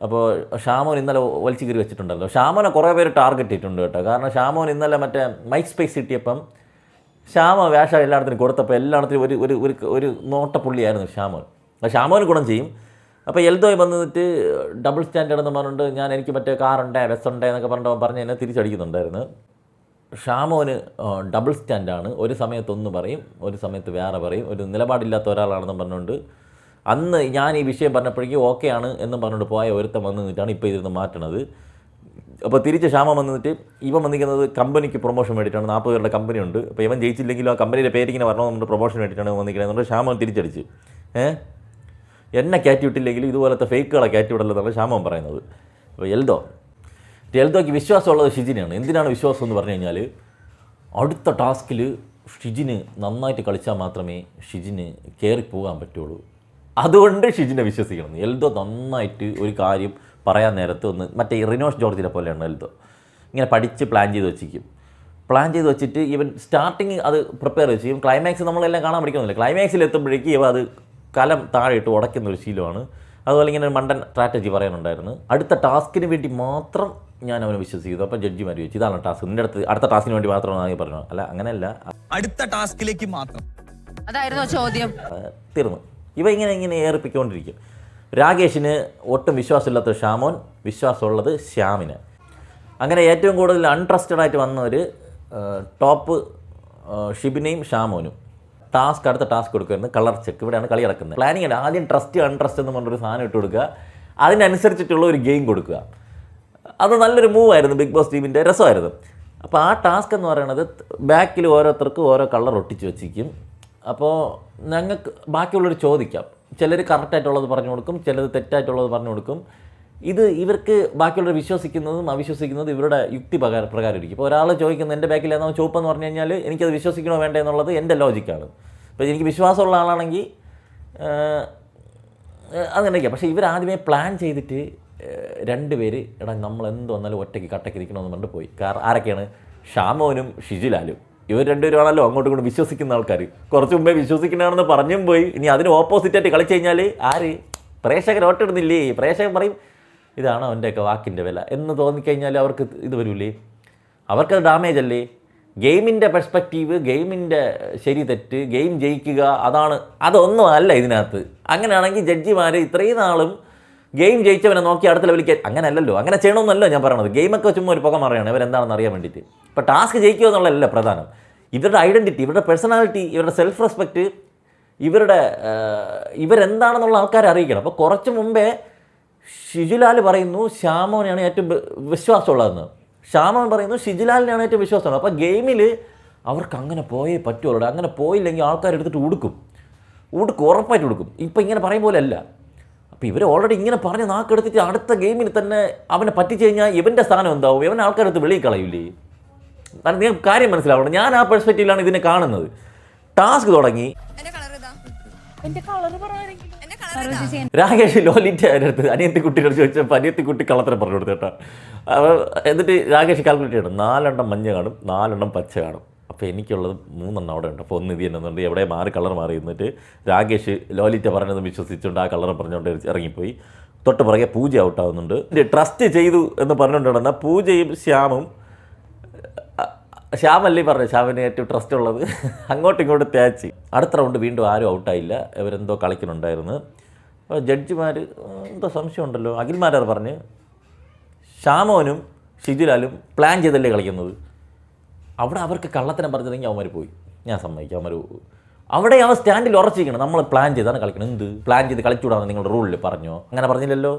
അപ്പോൾ ഷാമോൻ ഇന്നലെ വലിച്ചു കീറി വെച്ചിട്ടുണ്ടല്ലോ. ഷാമോനെ കുറേ പേര് ടാർഗറ്റ് ചെയ്തിട്ടുണ്ട് കേട്ടോ. കാരണം ഷാമോൻ ഇന്നലെ മറ്റേ മൈക്ക് സ്പേസ് കിട്ടിയപ്പം വേഷം എല്ലായിടത്തിനും കൊടുത്തപ്പോൾ എല്ലായിടത്തിനും ഒരു നോട്ടപ്പുള്ളിയായിരുന്നു ഷാമോൻ. ഷാമോന് ഗുണം ചെയ്യും. അപ്പോൾ എൽദോയ് വന്നിട്ട് ഡബിൾ സ്റ്റാൻഡേർഡ് എന്ന് പറഞ്ഞിട്ട് എനിക്ക് മറ്റേ കാറുണ്ടേ ബസ്സുണ്ടേ എന്നൊക്കെ പറഞ്ഞ് എന്നെ തിരിച്ചടിക്കുന്നുണ്ടായിരുന്നു. ഷാമോന് ഡബിൾ സ്റ്റാൻഡാണ്, ഒരു സമയത്ത് ഒന്ന് പറയും ഒരു സമയത്ത് വേറെ പറയും, ഒരു നിലപാടില്ലാത്ത ഒരാളാണെന്ന് പറഞ്ഞുകൊണ്ട് അന്ന് ഞാൻ ഈ വിഷയം പറഞ്ഞപ്പോഴേക്കും ഓക്കെ ആണ് എന്നും പറഞ്ഞുകൊണ്ട് പോയ ഒരുത്തം വന്ന് നിന്നിട്ടാണ് ഇപ്പോൾ ഇതിരുന്ന് മാറ്റണത്. അപ്പോൾ തിരിച്ച് ഷാമ വന്നിട്ട് ഇവൻ വന്നിരിക്കുന്നത് കമ്പനിക്ക് പ്രൊമോഷൻ വേണ്ടിയിട്ടാണ്. 40 പേരുടെ കമ്പനി ഉണ്ട്. അപ്പോൾ ഇവൻ ജയിച്ചില്ലെങ്കിലും ആ കമ്പനിയുടെ പേരിങ്ങനെ വരണമെന്നുണ്ട്, പ്രൊമോഷൻ വേണ്ടിയിട്ടാണ് വന്നിരിക്കുന്നത്. ഷാമോൻ തിരിച്ചടിച്ച് എന്നെ കയറ്റി വിട്ടില്ലെങ്കിലും ഇതുപോലത്തെ ഫേക്കുകളെ കയറ്റി വിടല്ലെന്നാണ് ഷാമോൻ പറയുന്നത്. അപ്പോൾ എൽദോയ്ക്ക് വിശ്വാസമുള്ളത് ഷിജിനാണ്. എന്തിനാണ് വിശ്വാസം എന്ന് പറഞ്ഞു കഴിഞ്ഞാൽ അടുത്ത ടാസ്കിൽ ഷിജിന് നന്നായിട്ട് കളിച്ചാൽ മാത്രമേ ഷിജിന് കയറിപ്പോകാൻ പറ്റുള്ളൂ. അതുകൊണ്ട് ഷിജിനെ വിശ്വസിക്കണം. എൽദോ നന്നായിട്ട് ഒരു കാര്യം പറയാൻ നേരത്ത് മറ്റേ റിനോഷ് ജോർജിനെ പോലെയാണ് എൽദോ. ഇങ്ങനെ പഠിച്ച് പ്ലാൻ ചെയ്ത് വെച്ചിട്ട് ഇവൻ സ്റ്റാർട്ടിങ് അത് പ്രിപ്പയർ ചെയ്യും. ക്ലൈമാക്സ് നമ്മളെല്ലാം കാണാൻ പഠിക്കുന്നില്ല. ക്ലൈമാക്സിൽ എത്തുമ്പോഴേക്കും ഇവ അത് കലം താഴെ ഇട്ട് ഉടയ്ക്കുന്ന ഒരു ശീലമാണ്. അതുപോലെ ഇങ്ങനെ മണ്ടൻ സ്ട്രാറ്റജി പറയാനുണ്ടായിരുന്നു. അടുത്ത ടാസ്കിന് വേണ്ടി മാത്രം ഞാൻ അവനെ വിശ്വസിക്കുന്നു. അപ്പം ജഡ്ജിമാർ ചോദിച്ചു ഇതാണ് ടാസ്ക്, നിൻ്റെ അടുത്ത ടാസ്കിന് വേണ്ടി മാത്രമാണ് പറഞ്ഞു. അല്ല അങ്ങനെയല്ല, അടുത്ത ടാസ്കിലേക്ക് മാത്രം അതായിരുന്നു ചോദ്യം. തീർന്നു. ഇവ ഇങ്ങനെ ഏറിപ്പിക്കൊണ്ടിരിക്കും. രാകേഷിന് ഒട്ടും വിശ്വാസമില്ലാത്ത ഷാമോൻ, വിശ്വാസമുള്ളത് ശ്യാമിന്. അങ്ങനെ ഏറ്റവും കൂടുതൽ അൺട്രസ്റ്റഡ് ആയിട്ട് വന്നവർ ടോപ്പ് ഷിബിനെയും ഷാമോനും. അടുത്ത ടാസ്ക് കൊടുക്കുമായിരുന്നു കളർ ചെക്ക്. ഇവിടെയാണ് കളി നടക്കുന്നത്. പ്ലാനിങ് ആണ്. ആദ്യം ട്രസ്റ്റ് അൺട്രസ്റ്റ് എന്ന് പറഞ്ഞൊരു സാധനം ഇട്ട് കൊടുക്കുക, അതിനനുസരിച്ചിട്ടുള്ള ഒരു ഗെയിം കൊടുക്കുക. അത് നല്ലൊരു മൂവായിരുന്നു, ബിഗ് ബോസ് ടീമിൻ്റെ രസമായിരുന്നു. അപ്പോൾ ആ ടാസ്ക് എന്ന് പറയുന്നത് ബാക്കിൽ ഓരോരുത്തർക്കും ഓരോ കളർ ഒട്ടിച്ച് വെച്ചിരിക്കും. അപ്പോൾ ഞങ്ങൾക്ക് ബാക്കിയുള്ളവർ ചോദിക്കാം. ചിലർ കറക്റ്റായിട്ടുള്ളത് പറഞ്ഞു കൊടുക്കും, ചിലർ തെറ്റായിട്ടുള്ളത് പറഞ്ഞു കൊടുക്കും. ഇവർക്ക് ബാക്കിയുള്ളവർ വിശ്വസിക്കുന്നതും അവിശ്വസിക്കുന്നതും ഇവരുടെ യുക്തി പ്രകാരം ഇരിക്കും. ഇപ്പോൾ ഒരാൾ ചോദിക്കുന്നത് എൻ്റെ ബാക്കിൽ ഏതാണോ ചുവപ്പെന്ന് പറഞ്ഞു കഴിഞ്ഞാൽ എനിക്കത് വിശ്വസിക്കണോ വേണ്ടേ എന്നുള്ളത് എൻ്റെ ലോജിക്കാണ്. അപ്പോൾ എനിക്ക് വിശ്വാസമുള്ള ആളാണെങ്കിൽ അങ്ങനെയൊക്കെ. പക്ഷേ ഇവരാദ്യമേ പ്ലാൻ ചെയ്തിട്ട് 2 പേര് നമ്മൾ എന്ത് വന്നാലും ഒറ്റയ്ക്ക് കട്ടയ്ക്ക് ഇരിക്കണമെന്ന് പറഞ്ഞിട്ട് പോയി. ആരൊക്കെയാണ്? ഷാമോനും ഷിജിലാലും. ഇവർ 2 പേരുമാണല്ലോ അങ്ങോട്ടും ഇങ്ങോട്ടും വിശ്വസിക്കുന്ന ആൾക്കാർ. കുറച്ച് മുമ്പേ വിശ്വസിക്കുന്നതാണെന്ന് പറഞ്ഞും പോയി. ഇനി അതിന് ഓപ്പോസിറ്റായിട്ട് കളിച്ചു കഴിഞ്ഞാൽ പ്രേക്ഷകർ വോട്ടിടുന്നില്ലേ? പ്രേക്ഷകൻ പറയും ഇതാണ് അവൻ്റെയൊക്കെ വാക്കിൻ്റെ വില എന്ന് തോന്നിക്കഴിഞ്ഞാൽ അവർക്ക് ഇത് വരില്ലേ? അവർക്കത് ഡാമേജ് അല്ലേ? ഗെയിമിൻ്റെ പെർസ്പെക്റ്റീവ്, ഗെയിമിൻ്റെ ശരി തെറ്റ്, ഗെയിം ജയിക്കുക, അതൊന്നും അല്ല ഇതിനകത്ത്. അങ്ങനെയാണെങ്കിൽ ജഡ്ജിമാർ ഇത്രയും നാളും ഗെയിം ജയിച്ചവനെ നോക്കി അടുത്ത ലെവലിലേക്ക് അങ്ങനെ അല്ലല്ലോ, അങ്ങനെ ചെയ്യണമെന്നല്ലോ ഞാൻ പറയണത്. ഗെയിമൊക്കെ ചുമ്മാ ഒരു പുക മറിയാണ് ഇവരെന്താണെന്ന് അറിയാൻ വേണ്ടിയിട്ട്. ഇപ്പോൾ ടാസ്ക് ജയിക്കുക എന്നുള്ളതല്ല പ്രധാനം. ഇവരുടെ ഐഡൻറ്റിറ്റി, ഇവരുടെ പേഴ്സണാലിറ്റി, ഇവരുടെ സെൽഫ് റെസ്പെക്റ്റ്, ഇവരെന്താണെന്നുള്ള ആൾക്കാരെ അറിയിക്കണം. അപ്പോൾ കുറച്ച് മുമ്പേ ഷിജുലാൽ പറയുന്നു ഷാമോനെയാണ് ഏറ്റവും വിശ്വാസമുള്ളതെന്ന്. ഷാമോൻ പറയുന്നു ഷിജുലാലിനാണ് ഏറ്റവും വിശ്വാസമുള്ളത്. അപ്പോൾ ഗെയിമിൽ അവർക്ക് അങ്ങനെ പോയേ പറ്റുള്ളൂ. അങ്ങനെ പോയില്ലെങ്കിൽ ആൾക്കാരെടുത്തിട്ട് ഉടുക്കും, ഉറപ്പായിട്ട് ഉടുക്കും. ഇപ്പം ഇങ്ങനെ പറയും പോലെ അല്ല. അപ്പോൾ ഇവർ ഓൾറെഡി ഇങ്ങനെ പറഞ്ഞ് നാക്കെടുത്തിട്ട് അടുത്ത ഗെയിമിൽ തന്നെ അവനെ പറ്റിച്ചു കഴിഞ്ഞാൽ ഇവൻ്റെ സ്ഥാനം എന്താവും? ഇവൻ ആൾക്കാരെടുത്ത് വെളിയിൽ കളയില്ലേ? കാരണം നിങ്ങൾക്ക് കാര്യം മനസ്സിലാവണം. ഞാൻ ആ പെർസ്പെക്റ്റീവിലാണ് ഇതിനെ കാണുന്നത്. ടാസ്ക് തുടങ്ങി, രാകേഷ് ലോലിൻ്റെ അടുത്ത് അനിയത്തിക്കുട്ടിയോട് ചോദിച്ചപ്പോൾ അനിയത്തിക്കുട്ടി കള്ളത്തരം പറഞ്ഞു കൊടുത്തു കേട്ടോ. അപ്പോൾ എന്നിട്ട് രാകേഷ് കാൽക്കുലേറ്റ് ചെയ്യണം, 4 എണ്ണം മഞ്ഞ കാണും, 4 എണ്ണം പച്ച കാണും. അപ്പോൾ എനിക്കുള്ളത് 3 എണ്ണം അവിടെ ഉണ്ട്. അപ്പോൾ ഒന്ന് ഇത് എന്നുണ്ട് എവിടെ കളർ മാറി. എന്നിട്ട് രാകേഷ് ലോലിറ്റ പറഞ്ഞത് വിശ്വസിച്ചുകൊണ്ട് ആ കളർ പറഞ്ഞുകൊണ്ട് ഇറങ്ങിപ്പോയി. തൊട്ട് പുറകെ പൂജ ഔട്ടാവുന്നുണ്ട്. ട്രസ്റ്റ് ചെയ്തു എന്ന് പറഞ്ഞുകൊണ്ട് നടന്ന പൂജയും ശ്യാമും, ശ്യാമല്ലേ പറഞ്ഞു ശ്യാമിന് ഏറ്റവും ട്രസ്റ്റ് ഉള്ളത്, അങ്ങോട്ടും ഇങ്ങോട്ടും തേച്ച്. അടുത്ത റൗണ്ട് വീണ്ടും ആരും ഔട്ടായില്ല. ഇവരെന്തോ കളിക്കുന്നുണ്ടായിരുന്നു. അപ്പോൾ ജഡ്ജിമാർ എന്തോ സംശയമുണ്ടല്ലോ, അഖിൽമാരാർ പറഞ്ഞ് ഷാമോനും ഷിജുലാലും പ്ലാൻ ചെയ്തല്ലേ കളിക്കുന്നത്. അവിടെ അവർക്ക് കള്ളത്തരം പറഞ്ഞതെങ്കിൽ അവന്മാർ പോയി, ഞാൻ സമ്മതിക്കാം. അവന്മാർ അവിടെ അവൻ സ്റ്റാൻഡിൽ ഉറച്ചിരിക്കണം, നമ്മൾ പ്ലാൻ ചെയ്താണ് കളിക്കണം. എന്ത് പ്ലാൻ ചെയ്ത് കളിച്ചുകൂടാന്ന് നിങ്ങളുടെ റൂളിൽ പറഞ്ഞോ? അങ്ങനെ പറഞ്ഞില്ലല്ലോ.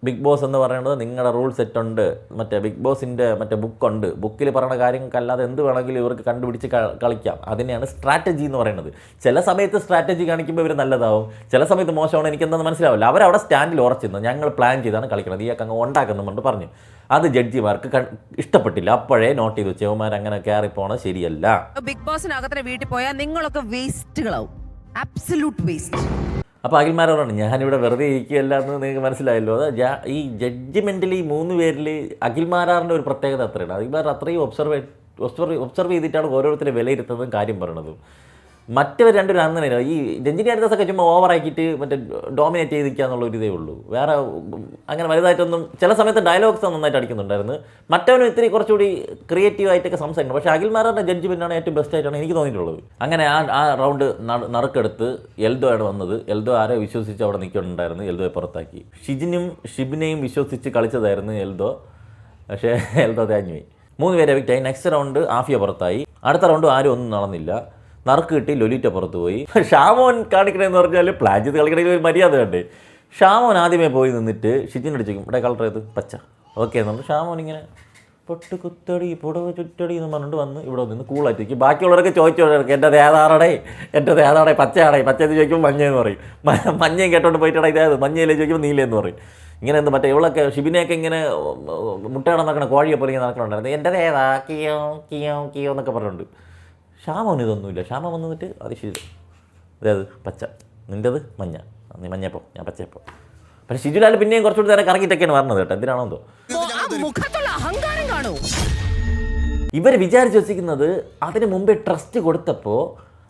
ബിഗ് ബോസ് എന്ന് പറയുന്നത് നിങ്ങളുടെ റൂൾ സെറ്റുണ്ട്, മറ്റേ ബിഗ് ബോസിൻ്റെ മറ്റേ ബുക്കുണ്ട്. ബുക്കിൽ പറയുന്ന കാര്യങ്ങൾക്കല്ലാതെ എന്ത് വേണമെങ്കിലും ഇവർക്ക് കണ്ടുപിടിച്ച് കളിക്കാം. അതിനെയാണ് സ്ട്രാറ്റജി എന്ന് പറയുന്നത്. ചില സമയത്ത് സ്ട്രാറ്റജി കാണിക്കുമ്പോൾ ഇവർ നല്ലതാവും, ചില സമയത്ത് മോശമാണ്. എനിക്കെന്തെന്ന് മനസ്സിലാവില്ല. അവരവിടെ സ്റ്റാൻഡിൽ ഉറച്ചിരുന്നു, ഞങ്ങൾ പ്ലാൻ ചെയ്താണ് കളിക്കുന്നത്, ഇയാൾക്ക് അങ്ങ് ഉണ്ടാക്കുന്നുണ്ട് പറഞ്ഞു. അത് ജഡ്ജിമാർക്ക് ഇഷ്ടപ്പെട്ടില്ല. അപ്പോഴേ നോട്ട് ചെയ്തു, ചെവന്മാർ അങ്ങനെ കയറി പോണത് ശരിയല്ല. ബിഗ് ബോസിനകത്തിന് വീട്ടിൽ പോയാൽ നിങ്ങളൊക്കെ വേസ്റ്റുകളാവും, ആബ്സല്യൂട്ട് വേസ്റ്റ്. അപ്പോൾ അഖിൽമാരോടാണ് ഞാനിവിടെ വെറുതെ ഇരിക്കുകയല്ല എന്ന് നിങ്ങൾക്ക് മനസ്സിലായല്ലോ. അത് ഈ ജഡ്ജിമെൻറ്റിൽ ഈ 3 പേരിൽ അഖിൽമാരാറിൻ്റെ ഒരു പ്രത്യേകത അത്രയാണ്. അഖിൽമാർ അത്രയും ഒബ്സർവ് ചെയ്തിട്ടാണ് ഓരോരുത്തരെ വിലയിരുത്തുന്നതും കാര്യം പറയണതും. മറ്റവർ രണ്ടുപേരും അങ്ങനെ ഈ രഞ്ജിനി ഹരിദാസൊക്കെ ചുമ്മാ ഓവറാക്കിയിട്ട് മറ്റേ ഡോമിനേറ്റ് ചെയ്തിരിക്കുക എന്നുള്ള ഒരു ഇതേ ഉള്ളൂ. വേറെ അങ്ങനെ വലുതായിട്ടൊന്നും, ചില സമയത്ത് ഡയലോഗ്സ് നന്നായിട്ട് അടിക്കുന്നുണ്ടായിരുന്നു. മറ്റവനും ഇത്തിരി കുറച്ചുകൂടി ക്രിയേറ്റീവായിട്ടൊക്കെ സംസാരിക്കണം. പക്ഷേ അഖിൽമാരുടെ ജഡ്ജ്മെൻറ്റാണ് ഏറ്റവും ബെസ്റ്റ് ആയിട്ടാണ് എനിക്ക് തോന്നിയിട്ടുള്ളത്. അങ്ങനെ ആ റൗണ്ട് നറുക്കെടുത്ത് എൽദോയാണ് വന്നത്. എൽദോ ആരെ വിശ്വസിച്ച് അവിടെ നിൽക്കുന്നുണ്ടായിരുന്നു, എൽദോയെ പുറത്താക്കി. ഷിബിനെയും വിശ്വസിച്ച് കളിച്ചതായിരുന്നു എൽദോ, പക്ഷേ എൽദോ തേഞ്ഞുപോയി. 3 പേരെ എവിക്റ്റായി. നെക്സ്റ്റ് റൗണ്ട് ആഫിയ പുറത്തായി. അടുത്ത റൗണ്ട് ആരും ഒന്നും നടന്നില്ല. നറുക്ക് കിട്ടി, ലൊലിറ്റ പുറത്ത് പോയി. ഷാമോൻ കാണിക്കണമെന്ന് പറഞ്ഞാൽ പ്ലാൻ ചെയ്ത് കളിക്കണമെങ്കിൽ ഒരു മര്യാദ വേണ്ടേ. ഷാമോൻ ആദ്യമേ പോയി നിന്നിട്ട് ഷിജിനോട് ചോദിക്കും, ഇവിടെ കളർ ഏത്? പച്ച. ഓക്കെ എന്ന് പറഞ്ഞു. ഷാമോൻ ഇങ്ങനെ പൊട്ട് കുത്തടി പുടവ ചുറ്റടി എന്ന് പറഞ്ഞിട്ട് വന്ന് ഇവിടെ നിന്ന് കൂളായിട്ട് ചോദിക്കും. ബാക്കിയുള്ളവരൊക്കെ ചോദിച്ചോളൂ, എൻ്റെ ഏതാടെ പച്ചയാടേ, പച്ചയെന്ന് ചോദിക്കുമ്പോൾ മഞ്ഞയെന്ന് പറയും. മഞ്ഞയും കേട്ടോണ്ട് പോയിട്ടാണ് ഇതേത്, മഞ്ഞയിലേ ചോദിക്കുമ്പോൾ നീലയെന്ന് പറയും. ഇങ്ങനെ എന്ത് മറ്റേ ഇവളൊക്കെ ഷിബിനെയൊക്കെ ഇങ്ങനെ മുട്ടയുടെ നടക്കണ കോഴിയെ പോലെ ഇങ്ങനെ നടക്കണുണ്ടായിരുന്നു. എൻ്റെ ഏതാ കിയോ കിയോ കിയോ എന്നൊക്കെ പറഞ്ഞിട്ടുണ്ട്. ഷാമോന് ഇതൊന്നുമില്ല. ഷാമ വന്നിട്ട് അത് ഷിജു, അതായത് പച്ച, നിൻ്റെത് മഞ്ഞ, നീ മഞ്ഞയപ്പം, ഞാൻ പച്ചയപ്പം. പക്ഷേ ഷിജുലാൽ പിന്നെയും കുറച്ചുകൂടി നേരം കറങ്ങിയിട്ടൊക്കെയാണ് പറഞ്ഞത് കേട്ടോ. എന്തിനാണോ എന്തോ അഹങ്കാരം കാണൂ. ഇവർ വിചാരിച്ച് വെച്ചിരിക്കുന്നത് അതിന് മുമ്പേ ട്രസ്റ്റ് കൊടുത്തപ്പോൾ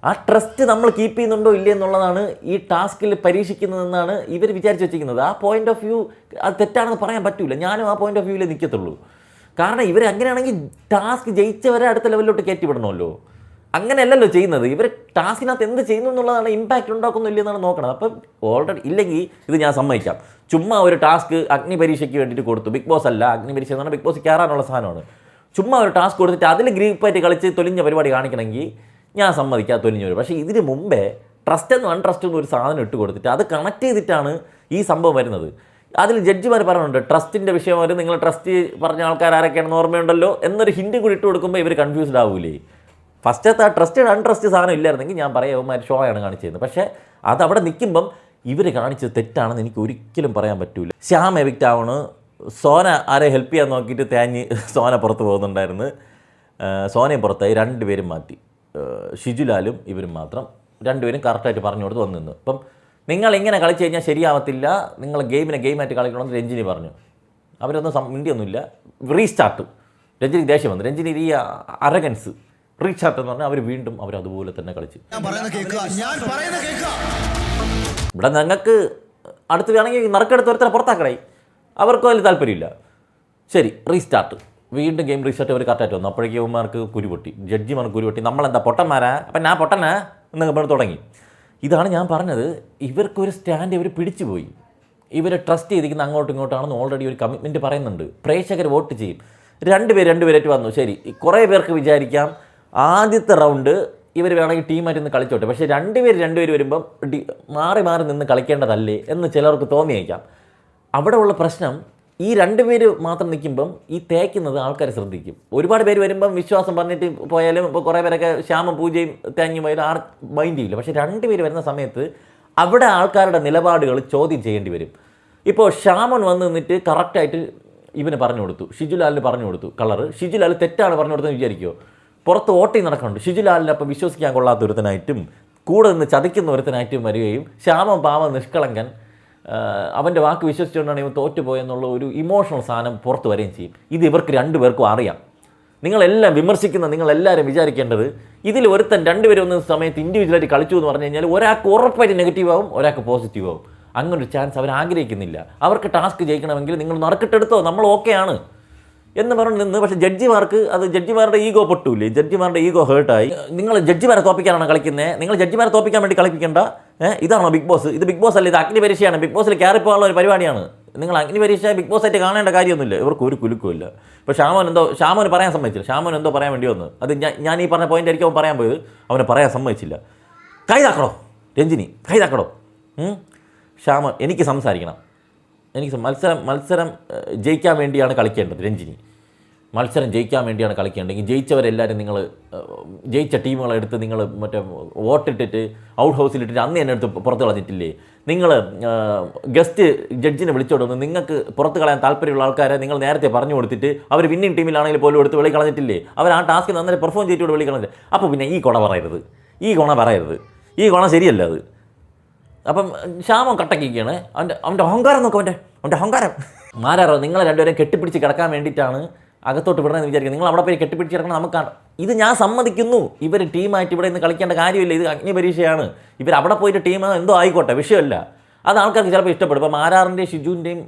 ആ ട്രസ്റ്റ് നമ്മൾ കീപ്പ് ചെയ്യുന്നുണ്ടോ ഇല്ലേ എന്നുള്ളതാണ് ഈ ടാസ്കിൽ പരീക്ഷിക്കുന്നതെന്നാണ് ഇവർ വിചാരിച്ച് വെച്ചിരിക്കുന്നത്. ആ പോയിന്റ് ഓഫ് വ്യൂ അത് തെറ്റാണെന്ന് പറയാൻ പറ്റില്ല. ഞാനും ആ പോയിന്റ് ഓഫ് വ്യൂവിൽ നിൽക്കത്തുള്ളൂ. കാരണം ഇവർ അങ്ങനെയാണെങ്കിൽ ടാസ്ക് ജയിച്ചവരെ അടുത്ത ലെവലിലോട്ട് കയറ്റി വിടണമല്ലോ. അങ്ങനെയല്ലല്ലോ ചെയ്യുന്നത്. ഇവർ ടാസ്കിനകത്ത് എന്ത് ചെയ്യുന്നു എന്നുള്ളതാണ്, ഇമ്പാക്റ്റ് ഉണ്ടാക്കുന്നു ഇല്ലെന്നാണ് നോക്കണം. അപ്പം ഓൾറെഡി ഇല്ലെങ്കിൽ ഇത് ഞാൻ സമ്മതിക്കാം. ചുമ്മാ ഒരു ടാസ്ക് അഗ്നി പരീക്ഷയ്ക്ക് വേണ്ടിയിട്ട് കൊടുത്തു. ബിഗ് ബോസ് അല്ല, അഗ്നി പരീക്ഷ എന്ന് പറഞ്ഞാൽ ബിഗ് ബോസ് കയറാനുള്ള സാധനമാണ്. ചുമ്മാ ഒരു ടാസ്ക് കൊടുത്തിട്ട് അതിൽ ഗ്രൂപ്പായിട്ട് കളിച്ച് തൊലിഞ്ഞ പരിപാടി കാണിക്കണമെങ്കിൽ ഞാൻ സമ്മതിക്കാം, തൊലിഞ്ഞു വരും. പക്ഷേ ഇതിന് മുമ്പേ ട്രസ്റ്റ് എന്നും അൺട്രസ്റ്റ് എന്നും ഒരു സാധനം ഇട്ട് കൊടുത്തിട്ട് അത് കണക്ട് ചെയ്തിട്ടാണ് ഈ സംഭവം വരുന്നത്. അതിൽ ജഡ്ജിമാർ പറയുന്നുണ്ട് ട്രസ്റ്റിൻ്റെ വിഷയം വരും, നിങ്ങൾ ട്രസ്റ്റ് പറഞ്ഞ ആൾക്കാർ ആരൊക്കെയാണെന്ന് ഓർമ്മയുണ്ടല്ലോ എന്നൊരു ഹിൻഡ് കൂടി ഇട്ട് കൊടുക്കുമ്പോൾ ഇവർ കൺഫ്യൂസ്ഡ് ആവൂലേ. ഫസ്റ്റത്തെ ആ ട്രസ്റ്റഡ് അൺട്രസ്റ്റ് സാധനം ഇല്ലായിരുന്നെങ്കിൽ ഞാൻ പറയാം ഇവന്മാർ ഷോ ആണ് കാണിച്ചത്. പക്ഷേ അതവിടെ നിൽക്കുമ്പം ഇവർ കാണിച്ചത് തെറ്റാണെന്ന് എനിക്ക് ഒരിക്കലും പറയാൻ പറ്റില്ല. ശ്യാം എവിക്റ്റ് ആവണ്. സോന ആരെ ഹെൽപ്പ് ചെയ്യാൻ നോക്കിയിട്ട് തേഞ്ഞ് സോന പുറത്ത് പോകുന്നുണ്ടായിരുന്നു. സോനയും പുറത്തായി. 2 പേരും മാറ്റി. ഷിജുലാലും ഇവരും മാത്രം 2 പേരും കറക്റ്റായിട്ട് പറഞ്ഞു കൊടുത്ത് വന്നു. അപ്പം നിങ്ങൾ ഇങ്ങനെ കളിച്ച് കഴിഞ്ഞാൽ ശരിയാവത്തില്ല, നിങ്ങൾ ഗെയിമായിട്ട് കളിക്കണമെന്ന് രഞ്ജിനി പറഞ്ഞു. അവരൊന്നും മിണ്ടിയൊന്നുമില്ല. റീസ്റ്റാർട്ട്. രഞ്ജിനിക്ക് ദേഷ്യം വന്നു. രഞ്ജിനി ഈ അരഗൻസ് റീസ്റ്റാർട്ട് എന്ന് പറഞ്ഞാൽ അവർ വീണ്ടും അതുപോലെ തന്നെ കളിച്ചു. ഇവിടെ ഞങ്ങൾക്ക് അടുത്ത് വേണമെങ്കിൽ നറുക്കെടുത്ത് ഒരുത്തനെ പുറത്താക്കണേ, അവർക്കും അതിൽ താല്പര്യമില്ല. ശരി, റീസ്റ്റാർട്ട്. വീണ്ടും ഗെയിം റീസ്റ്റാർട്ട് അവർ കറക്റ്റായിട്ട് വന്നു. അപ്പോഴേക്കും ഇവന്മാർക്ക് കുരുപൊട്ടി, ജഡ്ജിമാർക്ക് കുരുപൊട്ടി. നമ്മളെന്താ പൊട്ടന്മാരാ, അപ്പം ഞാൻ പൊട്ടനാ എന്നൊക്കെ പറഞ്ഞ് തുടങ്ങി. ഇതാണ് ഞാൻ പറഞ്ഞത്, ഇവർക്കൊരു സ്റ്റാൻഡ് ഇവർ പിടിച്ചുപോയി. ഇവരെ ട്രസ്റ്റ് ചെയ്തിരിക്കുന്ന അങ്ങോട്ടും ഇങ്ങോട്ടാണെന്ന് ഓൾറെഡി ഒരു കമ്മിറ്റ്മെൻറ്റ് പറയുന്നുണ്ട്. പ്രേക്ഷകർ വോട്ട് ചെയ്യും. 2 പേരായിട്ട് വന്നു. ശരി, കുറേ പേർക്ക് വിചാരിക്കാം ആദ്യത്തെ റൗണ്ട് ഇവർ വേണമെങ്കിൽ ടീമായിട്ട് നിന്ന് കളിച്ചോട്ടെ, പക്ഷേ 2 പേര് വരുമ്പം മാറി നിന്ന് കളിക്കേണ്ടതല്ലേ എന്ന് ചിലർക്ക് തോന്നിയേക്കാം. അവിടെ ഉള്ള പ്രശ്നം ഈ 2 പേര് മാത്രം നിൽക്കുമ്പം ഈ തേക്കുന്നത് ആൾക്കാരെ ശ്രദ്ധിക്കും. ഒരുപാട് പേര് വരുമ്പം വിശ്വാസം പറഞ്ഞിട്ട് പോയാലും ഇപ്പോൾ കുറേ പേരൊക്കെ ശ്യാമം പൂജയും തേഞ്ഞു പോയാലും മൈൻഡ് ചെയ്യില്ല. പക്ഷേ 2 പേര് വരുന്ന സമയത്ത് അവിടെ ആൾക്കാരുടെ നിലപാടുകൾ ചോദ്യം ചെയ്യേണ്ടി വരും. ഇപ്പോൾ ശ്യാമൻ വന്ന് നിന്നിട്ട് കറക്റ്റായിട്ട് ഇവന് പറഞ്ഞു കൊടുത്തു, ഷിജുലാലിന് പറഞ്ഞു കൊടുത്തു കളറ്. ഷിജുലാൽ തെറ്റാണ് പറഞ്ഞു കൊടുത്തതെന്ന് വിചാരിക്കുമോ? പുറത്ത് വോട്ടിങ് നടക്കുന്നുണ്ട്. ഷിജുലാലിനെ അപ്പം വിശ്വസിക്കാൻ കൊള്ളാത്ത ഒരുത്തനായിട്ടും കൂടെ നിന്ന് ചതിക്കുന്ന ഒരുത്തനായിട്ടും വരികയും ശ്യാമം പാവം നിഷ്കളങ്കൻ അവൻ്റെ വാക്ക് വിശ്വസിച്ചുകൊണ്ടാണ് ഇവൻ തോറ്റുപോയെന്നുള്ള ഒരു ഇമോഷണൽ സാധനം പുറത്ത് വരികയും ചെയ്യും. ഇത് ഇവർക്ക് 2 പേർക്കും അറിയാം. നിങ്ങളെല്ലാം വിമർശിക്കുന്ന നിങ്ങളെല്ലാവരും വിചാരിക്കേണ്ടത് ഇതിൽ ഒരുത്തൻ 2 പേരും ഒന്ന സമയത്ത് ഇൻഡിവിജ്വലായിട്ട് കളിച്ചു എന്ന് പറഞ്ഞു കഴിഞ്ഞാൽ ഒരാൾക്ക് ഉറപ്പായിട്ട് നെഗറ്റീവ് ആവും, ഒരാൾക്ക് പോസിറ്റീവ് ആവും. അങ്ങനൊരു ചാൻസ് അവർ ആഗ്രഹിക്കുന്നില്ല. അവർക്ക് ടാസ്ക് ജയിക്കണമെങ്കിൽ നിങ്ങൾ നറുക്കിട്ടെടുത്തോ, നമ്മൾ ഓക്കെയാണ് എന്ന് പറഞ്ഞ് നിന്ന്. പക്ഷേ ജഡ്ജിമാർക്ക് അത് ജഡ്ജിമാരുടെ ഈഗോ പൊട്ടൂല്ലേ, ജഡ്ജിമാരുടെ ഈഗോ ഹേർട്ടായി. നിങ്ങൾ ജഡ്ജിമാരെ തോപ്പിക്കാനാണ് കളിക്കുന്നത്, നിങ്ങൾ ജഡ്ജിമാരെ തോപ്പിക്കാൻ വേണ്ടി കളിപ്പിക്കേണ്ട. ഇതാണോ ബിഗ് ബോസ്? ഇത് ബിഗ് ബോസ് അല്ല, ഇത് അഗ്നി പരീക്ഷയാണ്. ബിഗ് ബോസിൽ കയറിപ്പോകാനുള്ള ഒരു പരിപാടിയാണ്. നിങ്ങൾ അഗ്നി പരീക്ഷ ബിഗ് ബോസ് ആയിട്ട് കാണേണ്ട കാര്യമൊന്നുമില്ല. ഇവർക്ക് ഒരു കുലുക്കുമില്ല. ഇപ്പോൾ ഷാമോന് പറയാൻ സമ്മതിച്ചില്ല. ഷാമോൻ എന്തോ പറയാൻ വേണ്ടി വന്നു. അത് ഞാൻ ഈ പറഞ്ഞ പോയിന്റ് ആയിരിക്കും അവൻ പറയാൻ പോയത്. അവനെ പറയാൻ സമ്മതിച്ചില്ല. കൈതാക്കടോ രഞ്ജിനി, കൈതാക്കടോ. ഷാമോൻ എനിക്ക് സംസാരിക്കണം, എനിക്ക് മത്സരം ജയിക്കാൻ വേണ്ടിയാണ് കളിക്കേണ്ടത്. രഞ്ജിനി, മത്സരം ജയിക്കാൻ വേണ്ടിയാണ് കളിക്കേണ്ടതെങ്കിൽ ജയിച്ചവരെല്ലാവരും നിങ്ങൾ ജയിച്ച ടീമുകളെ എടുത്ത് നിങ്ങൾ മറ്റേ വോട്ടിട്ടിട്ട് ഔട്ട് ഹൗസിലിട്ടിട്ട് അന്ന് എന്നെ എടുത്ത് പുറത്ത് കളഞ്ഞിട്ടില്ലേ? നിങ്ങൾ ഗസ്റ്റ് ജഡ്ജിനെ വിളിച്ചോടുന്നു. നിങ്ങൾക്ക് പുറത്ത് കളയാൻ താല്പര്യമുള്ള ആൾക്കാരെ നിങ്ങൾ നേരത്തെ പറഞ്ഞു കൊടുത്തിട്ട് അവർ വിന്നിങ് ടീമിലാണെങ്കിൽ പോലും എടുത്ത് വെളി കളഞ്ഞിട്ടില്ലേ? അവർ ആ ടാസ്ക് നന്നായി പെർഫോം ചെയ്തിട്ട് വെളി കളഞ്ഞിട്ട്. അപ്പോൾ പിന്നെ ഈ കൊണ പറയരുത്, ഈ കൊണ ശരിയല്ല അത്. അപ്പം ക്ഷാമം കട്ടക്കിക്കുകയാണ്. അവൻ്റെ അഹങ്കാരം നോക്കും, അവൻ്റെ അഹങ്കാരം. മാരാറോ നിങ്ങളെ രണ്ടുപേരും കെട്ടിപ്പിടിച്ച് കിടക്കാൻ വേണ്ടിയിട്ടാണ് അകത്തോട്ട് വിടണമെന്ന് വിചാരിക്കുന്നത്. നിങ്ങൾ അവിടെ പോയി കെട്ടിപ്പിടിച്ച് കിടക്കണം. നമുക്കാണ് ഇത്, ഞാൻ സമ്മതിക്കുന്നു. ഇവർ ടീമായിട്ട് ഇവിടെ നിന്ന് കളിക്കേണ്ട കാര്യമില്ല. ഇത് അഗ്നി പരീക്ഷയാണ്. ഇവർ അവിടെ പോയിട്ട് ടീം എന്തോ ആയിക്കോട്ടെ, വിഷയമല്ല. അത് ആൾക്കാർക്ക് ചിലപ്പോൾ ഇഷ്ടപ്പെടും. ഇപ്പോൾ മാരാറിൻ്റെയും ഷിജുവിൻ്റെയും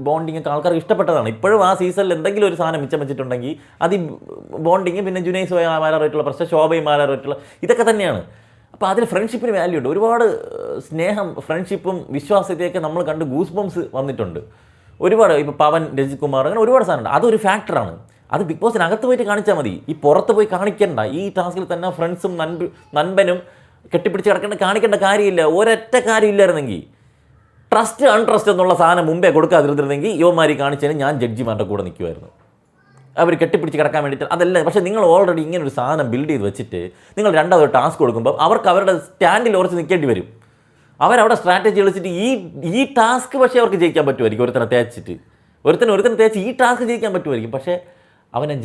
ബോണ്ടിങ് ഒക്കെ ആൾക്കാർക്ക് ഇഷ്ടപ്പെട്ടതാണ്. ഇപ്പോഴും ആ സീസണിൽ എന്തെങ്കിലും ഒരു സാധനം മിച്ചം വെച്ചിട്ടുണ്ടെങ്കിൽ അത് ബോണ്ടിങ്, പിന്നെ ജുനൈസ് മാരാറായിട്ടുള്ള പ്രശ്നം, ശോഭയും മാരാറായിട്ടുള്ള ഇതൊക്കെ തന്നെയാണ്. അപ്പോൾ അതിൽ ഫ്രണ്ട്ഷിപ്പിന് വാല്യൂ ഉണ്ട്. ഒരുപാട് സ്നേഹം, ഫ്രണ്ട്ഷിപ്പും വിശ്വാസത്തെയൊക്കെ നമ്മൾ കണ്ട് ഗൂസ് ബംസ് വന്നിട്ടുണ്ട് ഒരുപാട്. ഇപ്പോൾ പവൻ, രജിത് കുമാർ, അങ്ങനെ ഒരുപാട് സാധനമുണ്ട്. അതൊരു ഫാക്ടറാണ്. അത് ബിഗ് ബോസിനകത്ത് പോയിട്ട് കാണിച്ചാൽ മതി. ഈ പുറത്ത് പോയി കാണിക്കേണ്ട. ഈ ടാസ്കിൽ തന്നെ ഫ്രണ്ട്സും നൻപനും കെട്ടിപ്പിടിച്ച് കാണിക്കേണ്ട കാര്യമില്ല. ഒരൊറ്റ കാര്യമില്ലായിരുന്നെങ്കിൽ, ട്രസ്റ്റ് അൺട്രസ്റ്റ് എന്നുള്ള സാധനം മുമ്പേ കൊടുക്കാതിരുന്നിരുന്നെങ്കിൽ യുവമാരി കാണിച്ചതിന് ഞാൻ ജഡ്ജിമാരുടെ കൂടെ നിൽക്കുമായിരുന്നു. അവർ കെട്ടിപ്പിടിച്ച് കിടക്കാൻ വേണ്ടിയിട്ട് അതല്ല. പക്ഷേ നിങ്ങൾ ഓൾറെഡി ഇങ്ങനെ ഒരു സാധനം ബിൽഡ് ചെയ്ത് വെച്ചിട്ട് നിങ്ങൾ രണ്ടാമത് ടാസ്ക് കൊടുക്കുമ്പോൾ അവർക്ക് അവരുടെ സ്റ്റാൻഡിൽ ഉറച്ച് നിൽക്കേണ്ടി വരും. അവരവിടെ സ്ട്രാറ്റജി കളിച്ചിട്ട് ഈ ടാസ്ക് പക്ഷേ അവർക്ക് ജയിക്കാൻ പറ്റുമായിരിക്കും. ഒരുത്തനെ തേച്ച് ഈ ടാസ്ക് ജയിക്കാൻ പറ്റുമായിരിക്കും. പക്ഷേ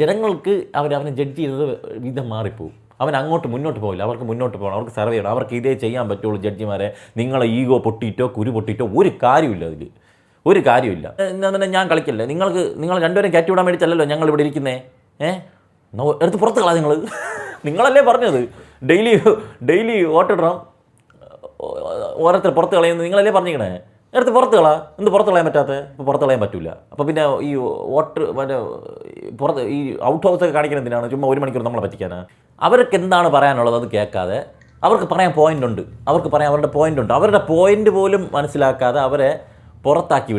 ജനങ്ങൾക്ക് അവനെ ജഡ്ജ് ചെയ്തത് വിധം മാറിപ്പോവും. അവൻ അങ്ങോട്ട് മുന്നോട്ട് പോകില്ല. അവർക്ക് മുന്നോട്ട് പോകണം, അവർക്ക് സർവേ ചെയ്യണം. അവർക്ക് ഇതേ ചെയ്യാൻ പറ്റുള്ളൂ. ജഡ്ജിമാരെ നിങ്ങളെ ഈഗോ പൊട്ടിയിട്ടോ കുരു പൊട്ടിയിട്ടോ ഒരു കാര്യമില്ല. അതിൽ ഒരു കാര്യമില്ല. ഞാൻ കളിക്കല്ലേ. നിങ്ങൾ രണ്ടുപേരും കയറ്റി വിടാൻ വേണ്ടിയിട്ടല്ലോ ഞങ്ങൾ ഇവിടെ ഇരിക്കുന്നേ. എടുത്ത് പുറത്ത് കളാ. നിങ്ങളല്ലേ പറഞ്ഞത് ഡെയിലി വോട്ടിടണം, ഓരോരുത്തർ പുറത്ത് കളയുന്നത് നിങ്ങളല്ലേ പറഞ്ഞിരിക്കണേ. എടുത്ത് പുറത്ത് കളാ. എന്ത് പുറത്ത് കളയാൻ പറ്റാത്ത? ഇപ്പോൾ പുറത്ത് കളയാൻ പറ്റില്ല. അപ്പോൾ പിന്നെ ഈ വോട്ട് പുറത്ത് ഈ ഔട്ട് ഹൗസൊക്കെ കാണിക്കുന്നത് എന്തിനാണ്? ചുമ്മാ 1 മണിക്കൂർ നമ്മളെ പറ്റിക്കാനാണ്. അവർക്ക് എന്താണ് പറയാനുള്ളത് അത് കേൾക്കാതെ, അവർക്ക് പറയാൻ പോയിൻ്റ് ഉണ്ട്, അവരുടെ പോയിൻ്റ് ഉണ്ട്. അവരുടെ പോയിൻ്റ് പോലും മനസ്സിലാക്കാതെ അവരെ പുറത്താക്കി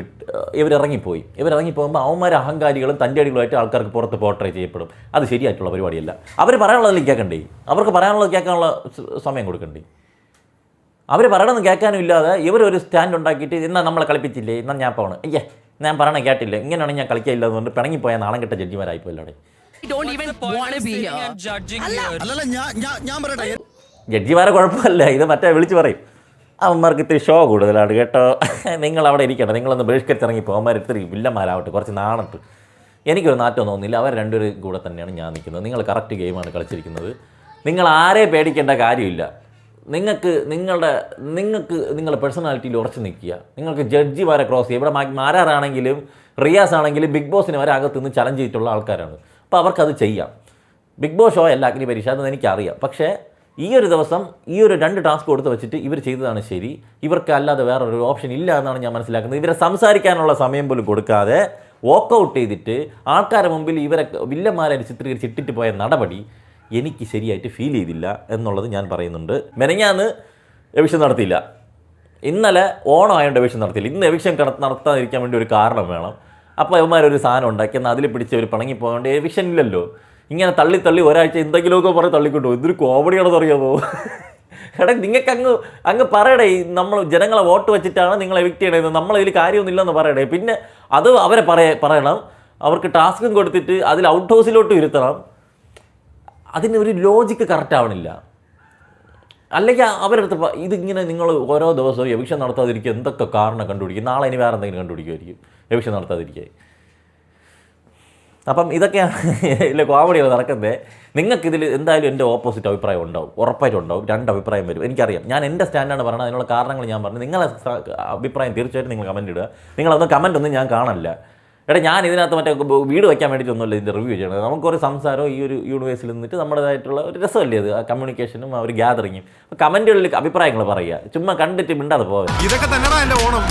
ഇവരിറങ്ങിപ്പോയി. ഇവരിറങ്ങിപ്പോകുമ്പോൾ അവന്മാർ അഹങ്കാരികളും തൻ്റെ അടികളുമായിട്ട് ആൾക്കാർക്ക് പുറത്ത് പോർട്രേ ചെയ്യപ്പെടും. അത് ശരിയായിട്ടുള്ള പരിപാടിയല്ല. അവർ പറയാനുള്ളതിൽ കേൾക്കണ്ടേ? അവർക്ക് പറയാനുള്ളത് കേൾക്കാനുള്ള സമയം കൊടുക്കണ്ടേ? അവർ പറയണമെന്ന് കേൾക്കാനും ഇല്ലാതെ ഇവരൊരു സ്റ്റാൻഡ് ഉണ്ടാക്കിയിട്ട് എന്നാൽ നമ്മളെ കളിപ്പിച്ചില്ലേ, എന്നാൽ ഞാൻ പോകണം, ഞാൻ പറയണേ കേട്ടില്ല, ഇങ്ങനെയാണെങ്കിൽ ഞാൻ കളിക്കില്ല എന്നുകൊണ്ട് പിണങ്ങിപ്പോയാൽ നാണം കെട്ട ജഡ്ജിമാരായിപ്പോയല്ലേ. ജഡ്ജിമാരെ കുഴപ്പമല്ല, ഇത് മറ്റേ വിളിച്ച് പറയും അവന്മാർക്ക് ഇത്തിരി ഷോ കൂടുതലാണ് കേട്ടോ, നിങ്ങൾ അവിടെ ഇരിക്കണം, നിങ്ങളൊന്ന് ബഹിഷ്കരിച്ചിറങ്ങിപ്പോൾ അവന്മാർ ഇത്തിരി വില്ലന്മാരാവട്ടെ, കുറച്ച് നാണത്ത്. എനിക്കൊരു നാറ്റം തോന്നുന്നില്ല. അവർ രണ്ടുപേരും കൂടെ തന്നെയാണ് ഞാൻ നിൽക്കുന്നത്. നിങ്ങൾ കറക്റ്റ് ഗെയിമാണ് കളിച്ചിരിക്കുന്നത്. നിങ്ങൾ ആരെ പേടിക്കേണ്ട കാര്യമില്ല. നിങ്ങൾക്ക് നിങ്ങളുടെ പേഴ്സണാലിറ്റിയിൽ ഉറച്ചു നിൽക്കുക. നിങ്ങൾക്ക് ജഡ്ജിമാരെ ക്രോസ് ചെയ്യുക. ഇവിടെ മാരാറാണെങ്കിലും റിയാസ് ആണെങ്കിലും ബിഗ് ബോസിന് വരെ അകത്ത് നിന്ന് ചലഞ്ച് ചെയ്തിട്ടുള്ള ആൾക്കാരാണ്. അപ്പോൾ അവർക്കത് ചെയ്യാം. ബിഗ് ബോസ് ഷോ അല്ല അഗ്നി പരീക്ഷ, അതെന്ന് എനിക്കറിയാം. പക്ഷേ ഈ ഒരു ദിവസം ഈ ഒരു 2 ടാസ്ക് കൊടുത്ത് വെച്ചിട്ട് ഇവർ ചെയ്തതാണ് ശരി. ഇവർക്ക് അല്ലാതെ വേറൊരു ഓപ്ഷൻ ഇല്ല എന്നാണ് ഞാൻ മനസ്സിലാക്കുന്നത്. ഇവരെ സംസാരിക്കാനുള്ള സമയം പോലും കൊടുക്കാതെ വോക്കൗട്ട് ചെയ്തിട്ട് ആൾക്കാരുടെ മുമ്പിൽ ഇവരെ വില്ലന്മാരെ ചിത്രീകരിച്ച് ഇട്ടിട്ട് പോയ നടപടി എനിക്ക് ശരിയായിട്ട് ഫീൽ ചെയ്തില്ല എന്നുള്ളത് ഞാൻ പറയുന്നുണ്ട്. മെനഞ്ഞാന്ന് എവിക്ഷൻ നടത്തിയില്ല, ഇന്നലെ ഓണം ആയതുകൊണ്ട് എവിക്ഷൻ നടത്തിയില്ല. ഇന്ന് എവിക്ഷൻ നടത്താതിരിക്കാൻ വേണ്ടി ഒരു കാരണം വേണം. അപ്പോൾ അവന്മാരൊരു സാധനം ഉണ്ടാക്കി, എന്നാൽ അതിൽ പിടിച്ച് ഒരു പിണങ്ങിപ്പോകൊണ്ട് എവിക്ഷൻ ഇല്ലല്ലോ. ഇങ്ങനെ തള്ളി ഒരാഴ്ച എന്തെങ്കിലുമൊക്കെ പറഞ്ഞ് തള്ളിക്കൊണ്ടു. എന്തൊരു കോമഡിയാണെന്ന് അറിയാമോ? എടാ നിങ്ങൾക്ക് അങ്ങ് പറയടേ, നമ്മൾ ജനങ്ങളെ വോട്ട് വെച്ചിട്ടാണ് നിങ്ങൾ എവിക്റ്റ് ചെയ്യണത്, നമ്മളതിൽ കാര്യമൊന്നുമില്ലെന്ന് പറയണേ. പിന്നെ അത് അവരെ പറയണം. അവർക്ക് ടാസ്കും കൊടുത്തിട്ട് അതിൽ ഔട്ട് ഹൗസിലോട്ട് ഇരുത്തണം. അതിന് ഒരു ലോജിക്ക് കറക്റ്റ് ആവണില്ല. അല്ലെങ്കിൽ അവരടുത്ത് ഇതിങ്ങനെ നിങ്ങൾ ഓരോ ദിവസവും എവിക്ഷൻ നടത്താതിരിക്കുക എന്തൊക്കെ കാരണം കണ്ടുപിടിക്കും. നാളെ ഇനി വേറെ എന്തെങ്കിലും കണ്ടുപിടിക്കുമായിരിക്കും എവിക്ഷൻ നടത്താതിരിക്കുക. അപ്പം ഇതൊക്കെയാണ് ഇതിൽ കോമഡികൾ നടക്കുന്നത്. നിങ്ങൾക്കിതിൽ എന്തായാലും എൻ്റെ ഓപ്പോസിറ്റ് അഭിപ്രായം ഉണ്ടാവും, ഉറപ്പായിട്ടും ഉണ്ടാവും. 2 അഭിപ്രായം വരും, എനിക്കറിയാം. ഞാൻ എൻ്റെ സ്റ്റാൻഡാണ് പറയുന്നത്, അതിനുള്ള കാരണങ്ങൾ ഞാൻ പറഞ്ഞു. നിങ്ങളെ അഭിപ്രായം തീർച്ചയായിട്ടും നിങ്ങൾ കമൻറ്റ് ഇടുക. നിങ്ങളൊന്നും കമൻറ്റ് ഒന്നും ഞാൻ കാണില്ല. എടാ ഞാൻ ഇതിനകത്ത് മറ്റേ വീട് വയ്ക്കാൻ വേണ്ടിയിട്ടൊന്നുമല്ല ഇതിൻ്റെ റിവ്യൂ ചെയ്യണത്. നമുക്കൊരു സംസാരം ഈ ഒരു യൂണിവേഴ്സിൽ നിന്നിട്ട് നമ്മുടേതായിട്ടുള്ള ഒരു രസമല്ലേ അത്, ആ കമ്മ്യൂണിക്കേഷനും ആ ഒരു ഗ്യാതറിങ്ങും. കമൻറ്റുകളിൽ അഭിപ്രായങ്ങൾ പറയുക, ചുമ്മാ കണ്ടിട്ട് മിണ്ടാതെ പോകാൻ. ഇതൊക്കെ തന്നെയാണ് എൻ്റെ ഓണം.